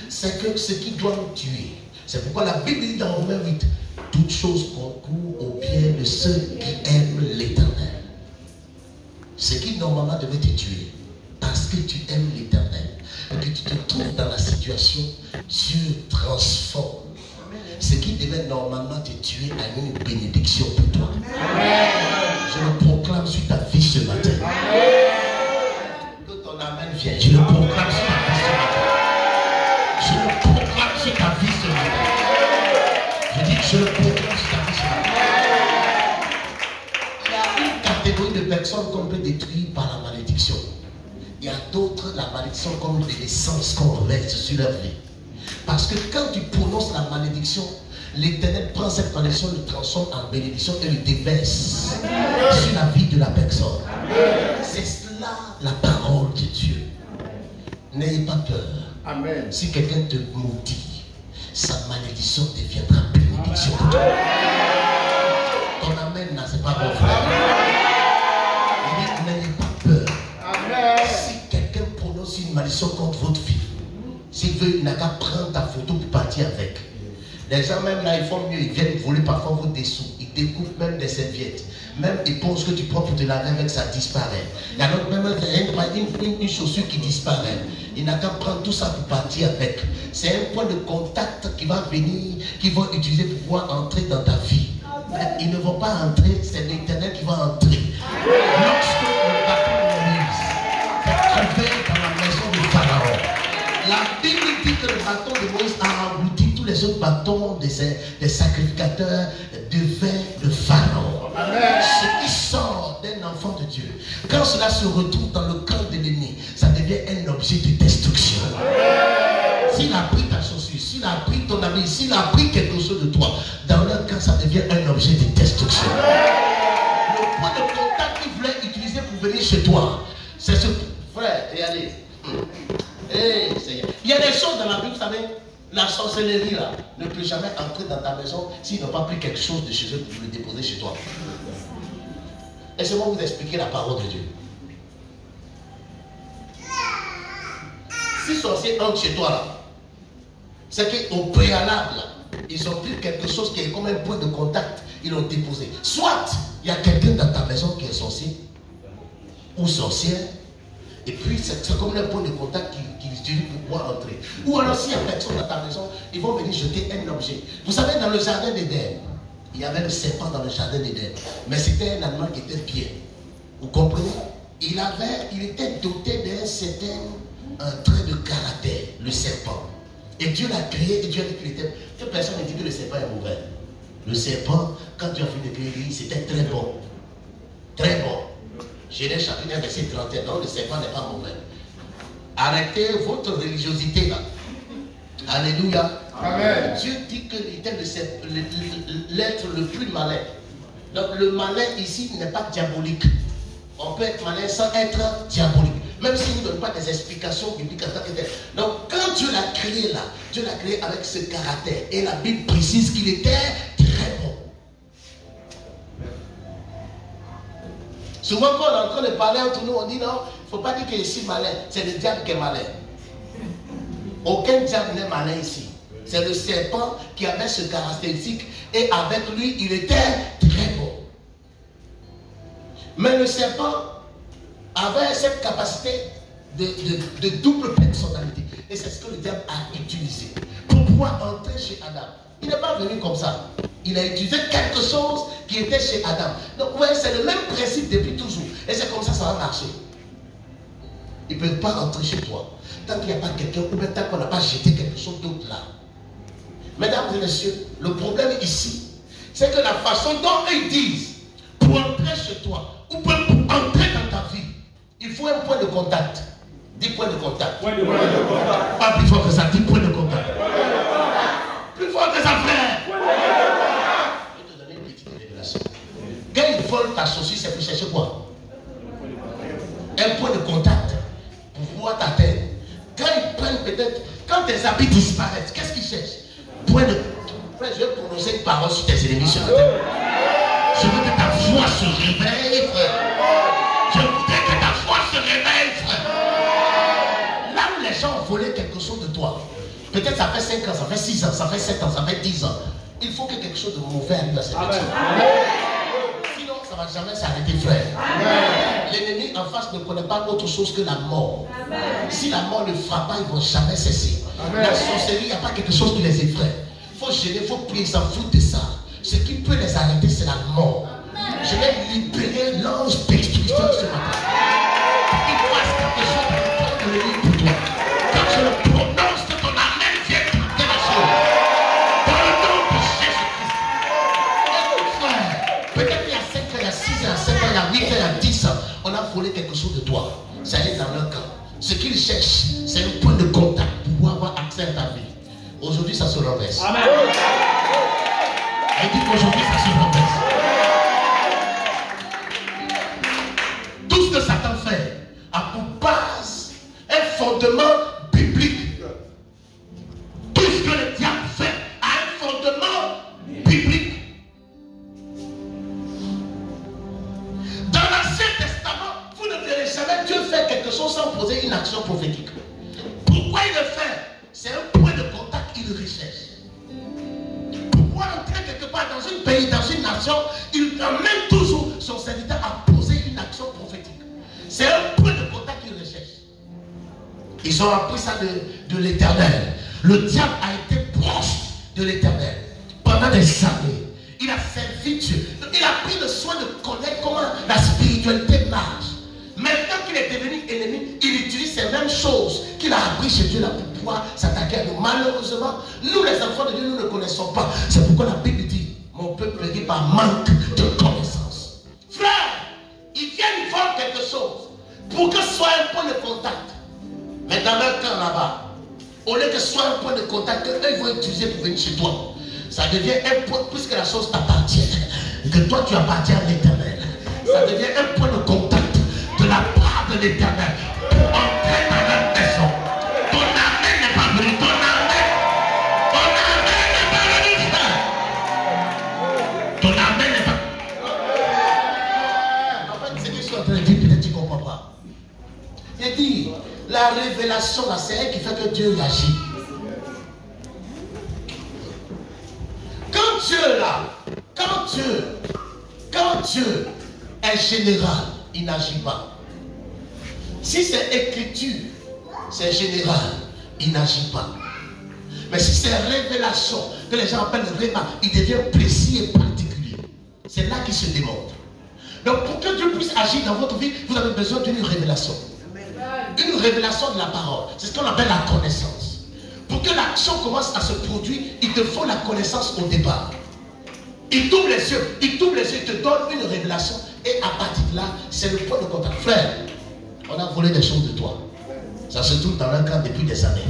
c'est que ce qui doit nous tuer. C'est pourquoi la Bible dit dans Romains 8, toute chose concourt au bien de ceux qui aiment l'Éternel. Ce qui normalement devait te tuer, parce que tu aimes l'Éternel, et que tu te trouves dans la situation, Dieu transforme. Ce qui devait normalement te tuer a une bénédiction pour toi. Amen. Je le proclame sur ta vie ce matin. Amen. Que ton amen vienne. Je le proclame sur ta vie ce matin. Je le proclame sur ta vie ce matin. Je dis que je le proclame sur ta vie ce matin. Il y a une catégorie de personnes qu'on peut détruire par la malédiction. Il y a d'autres, la malédiction comme des naissances qu'on renverse sur leur vie. Parce que quand tu prononces la malédiction, l'Éternel prend cette malédiction, le transforme en bénédiction et le déverse sur la vie de la personne. C'est cela la parole parole de Dieu. N'ayez pas peur. Amen. Si quelqu'un te maudit, sa malédiction deviendra bénédiction pour toi. Ton amen là, c'est pas bon frère. N'ayez pas peur. Amen. Si quelqu'un prononce une malédiction contre votre vie, s'il veut, il n'a qu'à prendre ta photo pour partir avec. Les gens même là, ils font mieux, ils viennent voler parfois vos dessous. Ils découpent même des serviettes. Même des ponces que tu prends pour te laver avec, ça disparaît. Il y a donc même une chaussure qui disparaît. Il n'a qu'à prendre tout ça pour partir avec. C'est un point de contact qui va venir, qu'ils vont utiliser pour pouvoir entrer dans ta vie. Ils ne vont pas entrer, c'est l'Éternel qui va entrer. Lorsque le bâton de Moïse est trouvé dans la maison de Pharaon, la Bible dit que le bâton de Moïse a englouti tous les autres bâtons des sacrificateurs devint le Pharaon. Ce qui sort d'un enfant de Dieu, quand cela se retrouve dans le camp de l'ennemi, ça devient un objet de destruction. S'il a pris ta chaussure, s'il a pris ton ami, s'il a pris quelque chose de toi, dans leur camp, ça devient un objet de destruction. Le point de contact qu'il voulait utiliser pour venir chez toi, c'est ce... Frère, regardez. Il y a des choses dans la Bible, vous savez, la sorcellerie là ne peut jamais entrer dans ta maison s'ils n'ont pas pris quelque chose de chez eux pour le déposer chez toi. Laissez-moi vous expliquer la parole de Dieu. Si sorciers entrent chez toi là, c'est qu'au préalable là, ils ont pris quelque chose qui est comme un point de contact, ils l'ont déposé. Soit il y a quelqu'un dans ta maison qui est sorcier ou sorcière. Et puis, c'est comme un point de contact qu'ils utilisent pour pouvoir entrer. Ou alors, s'il y a personne dans ta maison, ils vont venir jeter un objet. Vous savez, dans le jardin d'Éden, il y avait le serpent dans le jardin d'Éden. Mais c'était un animal qui était bien. Vous comprenez? Il était doté d'un certain trait de caractère, le serpent. Et Dieu l'a créé, et Dieu a dit qu'il était... Personne ne dit que le serpent est mauvais. Le serpent, quand Dieu a fait de créer, c'était très bon. Très bon. Genèse chapitre 1, verset 31. Non, le serpent n'est pas mauvais. Arrêtez votre religiosité là. Alléluia. Amen. Dieu dit qu'il était l'être le plus malin. Donc le malin ici n'est pas diabolique. On peut être malin sans être diabolique. Même s'il ne donne pas des explications bibliques. Donc quand Dieu l'a créé là, Dieu l'a créé avec ce caractère. Et la Bible précise qu'il était très bon. Souvent quand on est en train de parler entre nous, on dit non, il ne faut pas dire qu'il est si malin. C'est le diable qui est malin. Aucun diable n'est malin ici. C'est le serpent qui avait ce caractéristique et avec lui, il était très bon. Mais le serpent avait cette capacité de double personnalité. Et c'est ce que le diable a utilisé pour pouvoir entrer chez Adam. Il n'est pas venu comme ça. Il a utilisé quelque chose qui était chez Adam. Donc, vous voyez, c'est le même principe depuis toujours. Et c'est comme ça ça va marcher. Ils ne peuvent pas entrer chez toi. Tant qu'il n'y a pas quelqu'un, ou même tant qu'on n'a pas jeté quelque chose d'autre là. Mesdames et messieurs, le problème ici, c'est que la façon dont ils disent, pour entrer chez toi, ou pour entrer dans ta vie, il faut un point de contact. 10 points de contact. Point de contact. Pas plus fort que ça, 10 points de contact. Plus fort que ça, frère. Je vais te donner une petite révélation. Quand ils volent ta chaussure, c'est pour chercher quoi? Un point de contact pour pouvoir t'atteindre. Quand ils prennent peut-être, quand tes habits disparaissent, qu'est-ce qu'ils cherchent? Point de... Frère, je vais prononcer une parole sur tes ennemis sur la terre. Je veux que ta foi se réveille, frère. Je voudrais que ta foi se réveille, frère. Là où les gens ont volé quelque chose de toi, peut-être ça fait 5 ans, ça fait 6 ans, ça fait 7 ans, ça fait 10 ans. Il faut que quelque chose de mauvais arrive à cette personne. Sinon, ça ne va jamais s'arrêter, frère. L'ennemi en face ne connaît pas autre chose que la mort. Amen. Si la mort ne frappe pas, ils ne vont jamais cesser. Amen. La sorcellerie, il n'y a pas quelque chose qui les effraie. Il faut gêner, il faut prier, ils s'en foutent de ça. Ce qui peut les arrêter, c'est la mort. Amen. Je vais libérer l'ange destructeur ce matin. Il passe quelque chose dans le temps de l'ennemi pour toi. Quand je le prononce, que ton amen vienne traiter la chose. Dans le nom de Jésus-Christ. Écoute, frère, peut-être il y a 5 ans, il y a 6 ans, 7 ans, il y a 8 ans, il y a 10 ans, on a volé quelque chose de toi. Ça est dans leur camp. Ce qu'ils cherchent, c'est un point de contact pour pouvoir avoir accès à ta vie. Aujourd'hui, ça se renverse. Amen. Elle dit qu'aujourd'hui, ça se renverse. Tout ce que Satan fait a pour base sans poser une action prophétique. Pourquoi il le fait? C'est un point de contact qu'il recherche. Pourquoi entrer quelque part dans un pays, dans une nation, il emmène toujours son serviteur à poser une action prophétique. C'est un point de contact qu'il recherche. Ils ont appris ça de l'Éternel. Le diable a été proche de l'Éternel pendant des années. Il a servi Dieu. Il a pris le soin de connaître comment la spiritualité marche. Maintenant qu'il est devenu ennemi, il utilise ces mêmes choses qu'il a appris chez Dieu là pour pouvoir s'attaquer à nous. Malheureusement, nous les enfants de Dieu, nous ne connaissons pas. C'est pourquoi la Bible dit, mon peuple périt par manque de connaissance. Frère, ils viennent voir quelque chose pour que ce soit un point de contact. Mais dans leur camp là-bas, au lieu que ce soit un point de contact qu'eux vont utiliser pour venir chez toi, ça devient un point, puisque la chose t'appartient, que toi tu appartiens à l'Éternel, ça devient un point de contact de la part de l'Éternel pour entrer dans leur maison. Ton amen n'est pas venu, ton amen n'est pas venu, frère. Ton amen n'est pas. En fait, ce que je suis en train de dire, peut-être tu ne comprends pas. Il dit, la révélation là, c'est elle qui fait que Dieu agit. Quand Dieu là, quand Dieu est général, il n'agit pas. Si c'est écriture, c'est général, il n'agit pas. Mais si c'est révélation, que les gens appellent réma, il devient précis et particulier. C'est là qu'il se démontre. Donc pour que Dieu puisse agir dans votre vie, vous avez besoin d'une révélation. Une révélation de la parole. C'est ce qu'on appelle la connaissance. Pour que l'action commence à se produire, il te faut la connaissance au départ. Il t'ouvre les yeux, il te donne une révélation. Et à partir de là, c'est le point de contact. Frère, on a volé des choses de toi. Ça se trouve dans un camp depuis des années.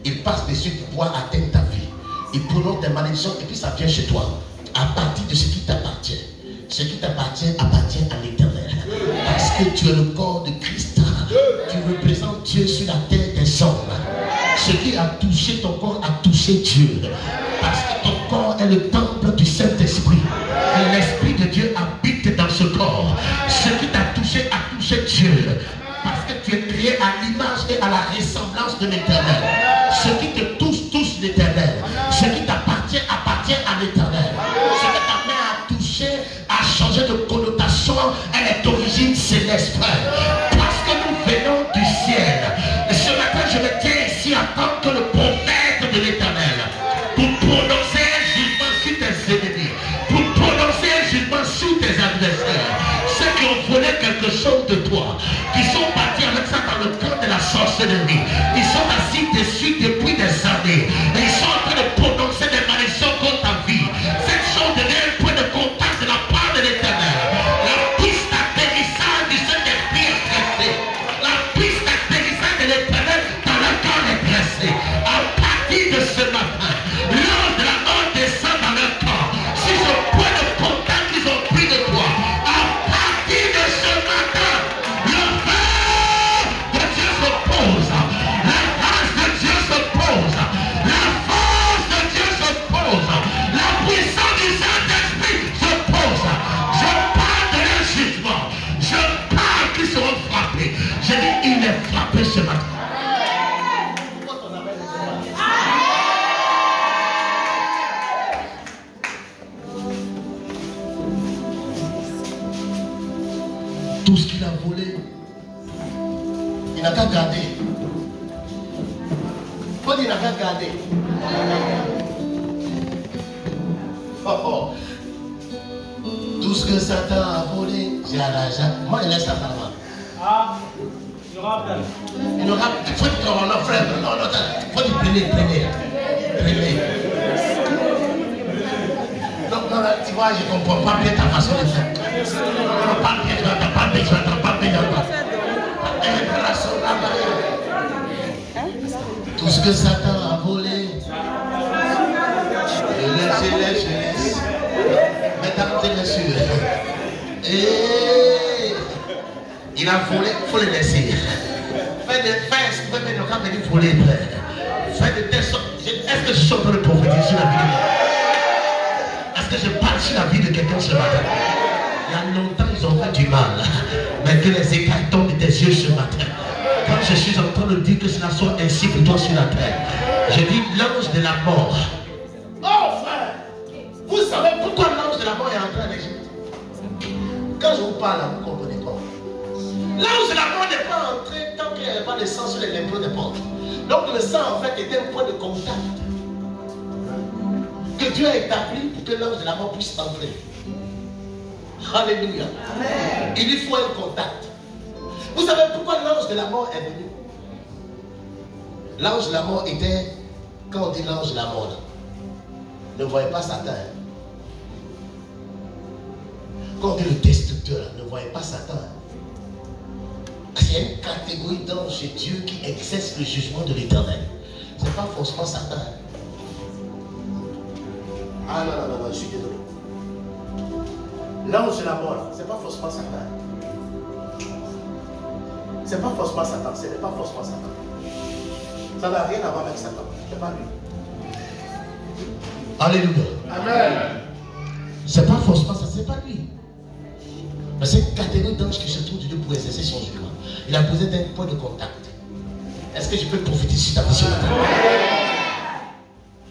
Il passe dessus pour pouvoir atteindre ta vie. Il prononce des malédictions et puis ça vient chez toi. À partir de ce qui t'appartient. Ce qui t'appartient appartient à l'Éternel. Parce que tu es le corps de Christ. Tu représentes Dieu sur la terre des hommes. Ce qui a touché ton corps a touché Dieu. Parce que ton corps est le temple du Saint-Esprit. Et l'Esprit de Dieu habite dans ce corps. Ce qui t'a touché a touché Dieu. Parce que tu es créé à l'image et à la ressemblance de l'Éternel. Ce qui te touche l'Éternel. Ce qui t'appartient appartient à l'Éternel. Ce que ta main a touché a changé de connotation. Elle est d'origine céleste. Parce que nous venons du ciel. Et ce matin, je me tiens ici en tant que le prophète de l'Éternel. Pour prononcer un jugement sur tes ennemis. Pour prononcer un jugement sur tes adversaires. Ceux qui ont volé quelque chose de toi. Qui sont partis avec ça dans le camp de la sorcellerie. Ils sont assis dessus depuis des années. Et ils sont en train de prononcer des malédictions contre ta vie. Cette chose devient un point de contact de la part de l'Éternel. La piste d'atterrissage du Saint-Esprit est pressée. La piste d'atterrissage de l'Éternel dans le corps est pressée. À partir de ce matin, lors de la mort descend dans leur corps. Si ce point de contact qu'ils ont pris de toi, à partir de ce matin, le feu de Dieu se pose. La grâce de Dieu se pose. La force de Dieu se pose. La puissance du Saint-Esprit se pose. Je parle de leur jugement. Je parle qu'ils seront frappés. Je dis, il est frappé ce matin. Tout ce qu'il a volé, il n'a qu'à garder. Quand il n'a qu'à garder. Tout ce que Satan a volé, c'est à l'argent. Moi, il laisse ça par là. Ah, il rappelle. Il aura. Il faut que non, frère, non, il faut que prenez. Non, tu vois, je ne comprends pas bien ta façon de faire. Tout ce que Satan a volé, je laisse. Mesdames et messieurs, il a volé, il faut le laisser. Fais de voler. Fais de telle sorte. Est-ce que je suis en train de prophétiser sur la vie? Est-ce que je parle sur la vie de quelqu'un ce matin? Il y a longtemps ils ont fait du mal. Mais que les écailles tombent des yeux ce matin. Quand je suis en train de dire que cela soit ainsi pour toi sur la terre. Je dis l'ange de la mort. Oh frère, vous savez pourquoi l'ange de la mort est entré en Égypte? Quand je vous parle, vous ne comprenez pas. L'ange de la mort n'est pas entré tant qu'il n'y avait pas de sang sur les linteaux des portes. Donc le sang en fait était un point de contact que Dieu a établi pour que l'ange de la mort puisse entrer. Alléluia. Amen. Il lui faut un contact. Vous savez pourquoi l'ange de la mort est venu? L'ange de la mort était, quand on dit l'ange de la mort, ne voyez pas Satan. Quand on dit le destructeur, ne voyez pas Satan. C'est une catégorie d'anges chez Dieu qui exerce le jugement de l'Éternel. Ce n'est pas forcément Satan. Ah non, je suis désolé. L'ange de la mort, ce n'est pas forcément Satan. Ce n'est pas forcément Satan. Ce n'est pas forcément Satan. Ça n'a rien à voir avec Satan. Ce n'est pas lui. Alléluia. Amen. Ce n'est pas forcément ça. Ce n'est pas lui. Mais c'est une catégorie d'anges qui se trouve de Dieu pour exercer son jugement. Il a besoin d'un point de contact. Est-ce que je peux profiter sur ta vie ce matin?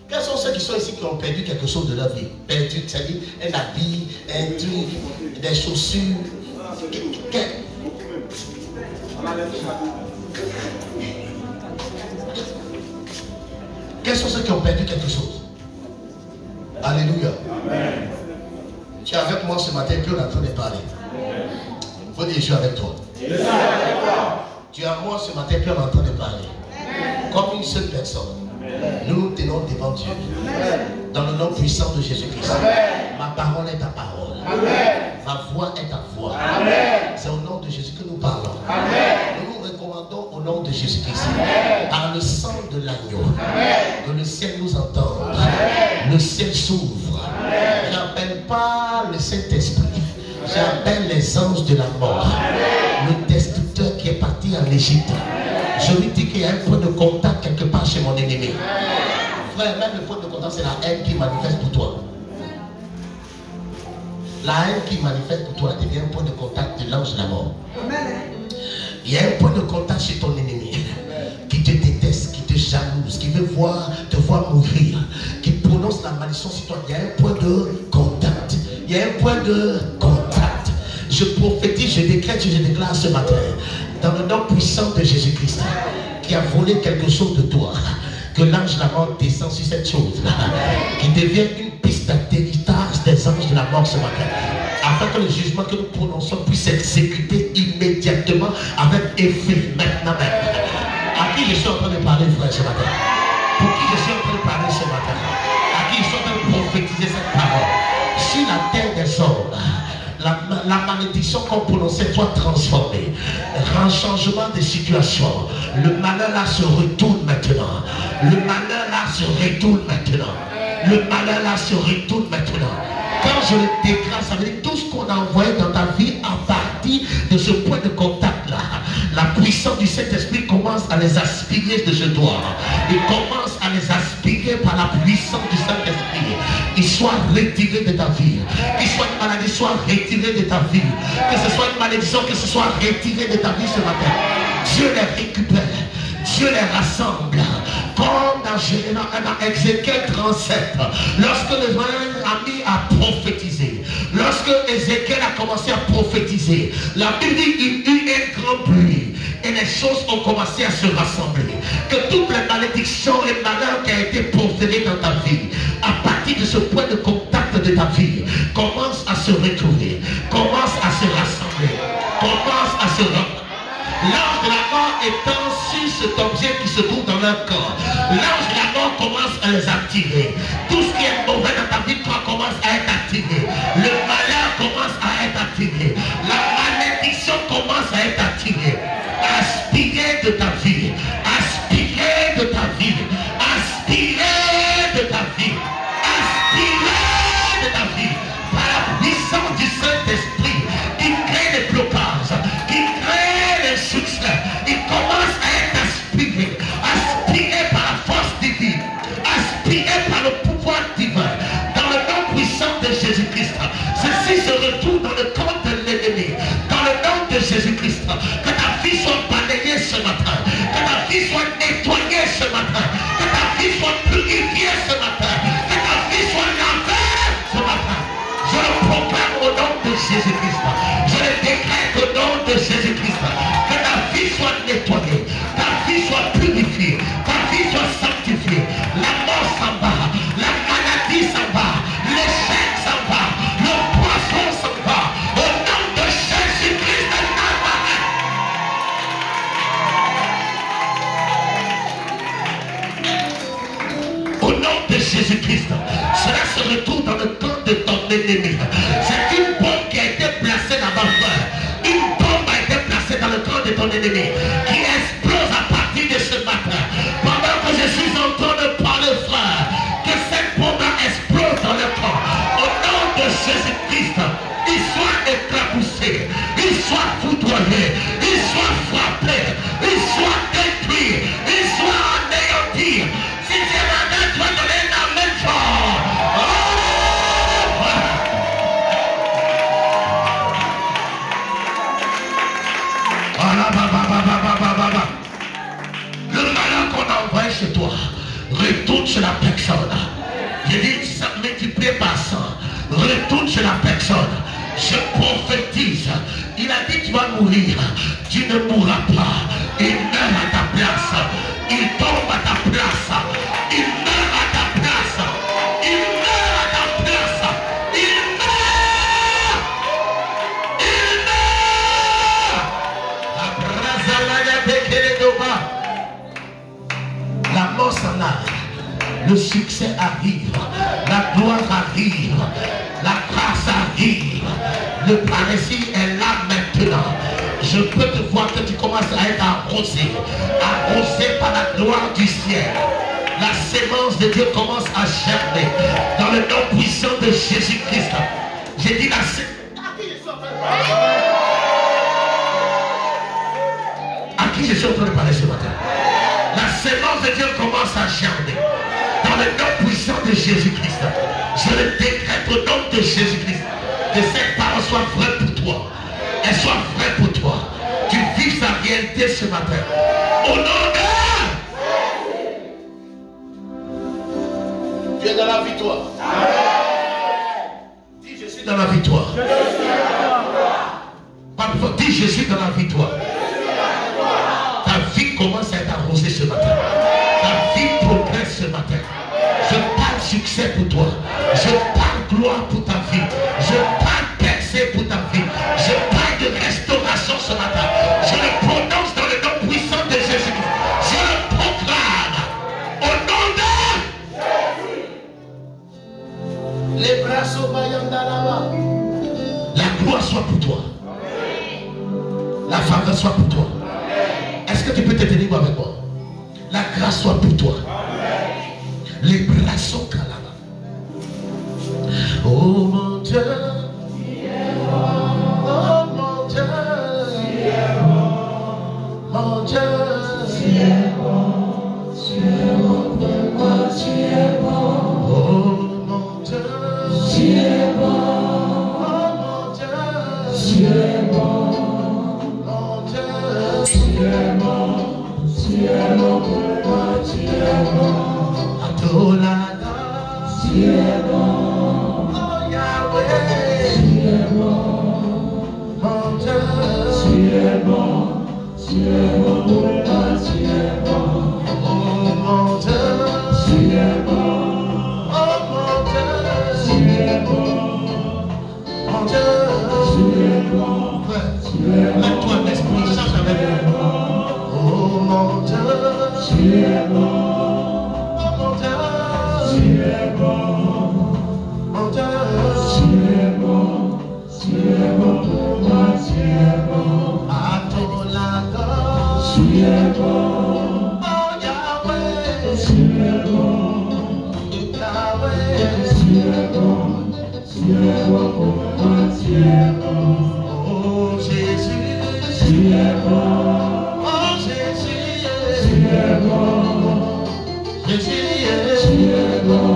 Quels sont ceux qui sont ici qui ont perdu quelque chose de leur vie? Perdu, c'est-à-dire un habit, un truc, des chaussures. Quels sont ceux qui ont perdu quelque chose? Alléluia. Amen. Tu es avec moi ce matin, puis on est en train de parler. Il faut dire, je suis avec toi. Tu es avec moi ce matin, puis on est en train de parler. Comme une seule personne. Nous nous tenons devant Dieu. Dans le nom puissant de Jésus-Christ. Ma parole est ta parole. Ma voix est ta voix. C'est au nom de Jésus que nous parlons. Nous nous recommandons au nom de Jésus-Christ. Par le sang de l'agneau. Que le ciel nous entende. Le ciel s'ouvre. Je n'appelle pas le Saint-Esprit. J'appelle les anges de la mort. Le destructeur qui est parti en Égypte. Je lui dis qu'il y a un point de contact quelque part chez mon ennemi. Frère, même le point de contact, c'est la haine qui manifeste pour toi. La haine qui manifeste pour toi devient un point de contact de l'ange de la mort. Il y a un point de contact chez ton ennemi qui te déteste, qui te jalouse, qui veut te voir mourir, qui prononce la malédiction sur toi. Il y a un point de contact. Il y a un point de contact. Je prophétise, je décrète, je déclare ce matin, dans le nom puissant de Jésus-Christ, qui a volé quelque chose de toi, que l'ange de la mort descend sur cette chose, qui devient une piste d'atterrissage des anges de la mort ce matin, afin que le jugement que nous prononçons puisse s'exécuter immédiatement avec effet, maintenant même. À qui je suis en train de parler, frère, ce matin? Pour qui je suis en train de parler ce matin? À qui je suis en train de prophétiser cette parole? Sur la terre des hommes, la malédiction qu'on prononçait soit transformée. Un changement de situation. Le malheur là se retourne maintenant. Le malheur là se retourne maintenant. Le malheur là se retourne maintenant. Quand je le déclare, ça veut dire tout ce qu'on a envoyé dans ta vie à partir de ce point de contact là. La puissance du Saint-Esprit commence à les aspirer de ce doigt. Il commence à les aspirer par la puissance du Saint-Esprit. Qu'il soit retiré de ta vie. Qu'il soit une maladie, soit retiré de ta vie. Que ce soit une malédiction, que ce soit retiré de ta vie ce matin. Dieu les récupère. Dieu les rassemble. Comme dans Ézéchiel 37, lorsque le roi a mis à prophétiser, lorsque Ézéchiel a commencé à prophétiser, la Bible dit qu'il y eut un grand bruit et les choses ont commencé à se rassembler. Que toutes les malédictions et malheurs qui ont été proférés dans ta vie, à partir de ce point de contact de ta vie, commencent à se retrouver, commencent à se rassembler, commencent à se rassembler. L'ange de la mort étant sur cet objet qui se trouve dans leur corps, l'ange de la mort commence à les attirer. Tout ce qui est mauvais dans ta vie, toi, commence à être attiré. Le malheur commence à être attiré. La malédiction commence à être attirée. Aspirez de ta vie. Aspirez de ta vie. Aspirez de ta vie. Aspirez de ta vie. Par la puissance du Saint-Esprit, qui crée les blocages, qui crée succès, il commence à être aspiré, aspiré par la force divine, aspiré par le pouvoir divin, dans le nom puissant de Jésus-Christ. Ceci se retrouve dans le corps de l'ennemi. Jésus-Christ. Je le décrète au nom de Jésus-Christ. Que ta vie soit nettoyée, ta vie soit purifiée, ta vie soit sanctifiée. La mort s'en va, la maladie s'en va, l'échec s'en va, le poisson s'en va. Au nom de Jésus-Christ de Nazareth. Au nom de Jésus-Christ, cela se retrouve dans le camp de ton ennemi. C'est une bombe qui a été placée dans ma frère. Une bombe a été placée dans le camp de ton ennemi qui explose à partir de ce matin. Pendant que je suis en train de parler, frère, que cette bombe explose dans le camp. Au nom de Jésus-Christ, il soit éclaboussé, il soit foudroyé, il soit frappé, il soit détruit, il soit anéanti. Si tu es malade, tu vas donner la même chose. Le malheur qu'on a envoyé chez toi retourne chez la personne. J'ai dit ça multiplié par 100. Retourne chez la personne. Je prophétise. Il a dit tu vas mourir. Tu ne mourras pas. Il meurt à ta place. Il tombe à ta place. Il meurt à ta place. Il meurt à ta place. Il meurt. Il meurt. La mort s'en aille. Le succès arrive. La gloire arrive. La grâce arrive. Le paradis est là maintenant. Je peux te voir que tu commences à être arrosé. Arrosé par la gloire du ciel. La sémence de Dieu commence à germer. Dans le nom puissant de Jésus-Christ. J'ai dit la sémence. À qui je suis en train de parler ce matin? La sémence de Dieu commence à germer. Dans le nom puissant de Jésus-Christ. Je le décrète au nom de Jésus-Christ. Que cette parole soit vraie pour toi. Elle soit vraie pour toi. Tu vis sa réalité ce matin. Au nom de... Tu es dans la victoire. Dis je suis dans la victoire. Dis je suis dans la victoire. Ta vie commence à être arrosée ce matin. Ta vie progresse ce matin. Je parle succès pour toi. Je parle gloire pour ta vie. Je parle percée pour ta vie. Je parle de restauration ce matin. Je le prononce dans le nom puissant de Jésus-Christ. Je le proclame au nom de Jésus. Les bras sont vaillants dans la main. La gloire soit pour toi. La faveur soit pour toi. Est-ce que tu peux te tenir avec moi? La grâce soit pour toi. Les bras sont là-bas. Oh mon Dieu. Oh mon Dieu. Mon Dieu. Tu es bon. Tu es bon pour moi. Tu es bon. Oh mon Dieu. Tu es bon. Oh mon Dieu. Tu es bon. Mon Dieu. Tu es bon. Tu es bon pour moi. Tu es bon. Adonai. Tu es bon. Oh Yahweh. Tu es bon. Mon Dieu. Tu es bon. Tu es bon pour moi. Tu es bon. Oh mon Dieu. Tu es bon. Oh mon Dieu. Tu es bon. Mon Dieu. Tu es bon. Tu es bon. Mets-toi l'esprit, chante avec moi. Oh mon Dieu. Tu es bon. Oh mon Dieu. Tu es bon. Mon Dieu. Tu es bon. Tu es bon pour moi. Tu es bon. Adonai. Tu es bon. Oh Yahweh. Tu es bon. Yahweh. Tu es bon. Tu es bon pour moi. Tu es bon. Oh Jésus. Tu es bon. Oh Jésus. Tu es bon. Jésus. Tu es bon.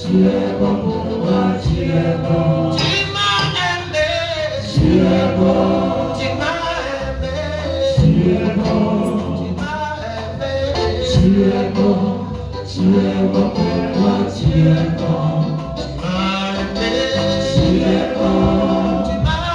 Tu es bon pour moi. Tu es bon. Tu m'as aimé. Tu es bon. Tu m'as aimé. Tu es bon. Tu m'as aimé. Tu es bon. Tu es bon pour moi. Tu es bon. Tu m'as aimé. Tu es bon. Tu m'as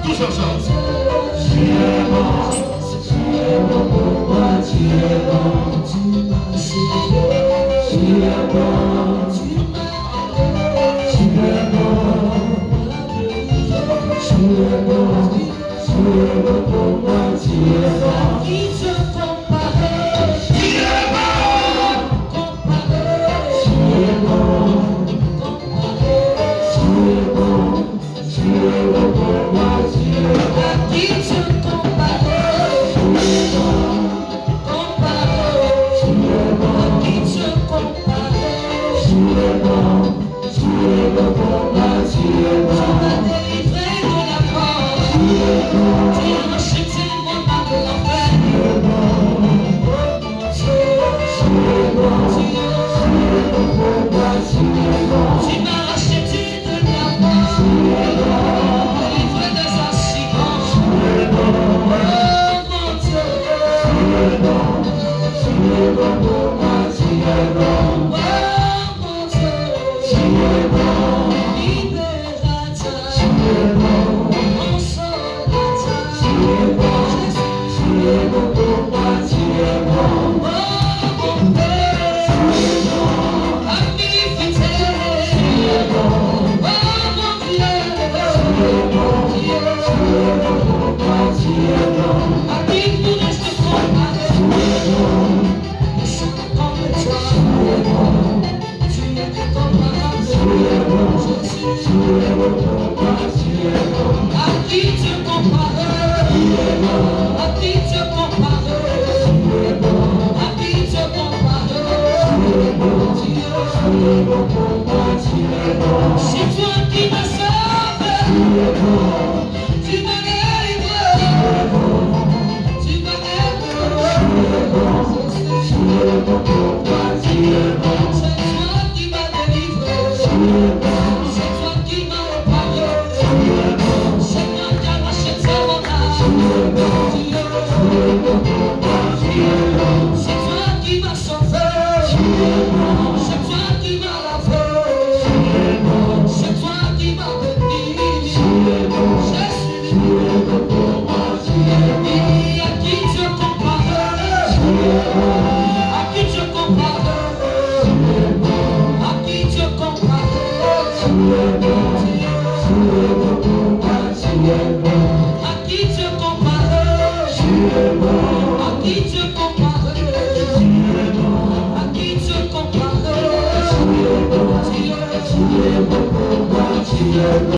Tous ensemble.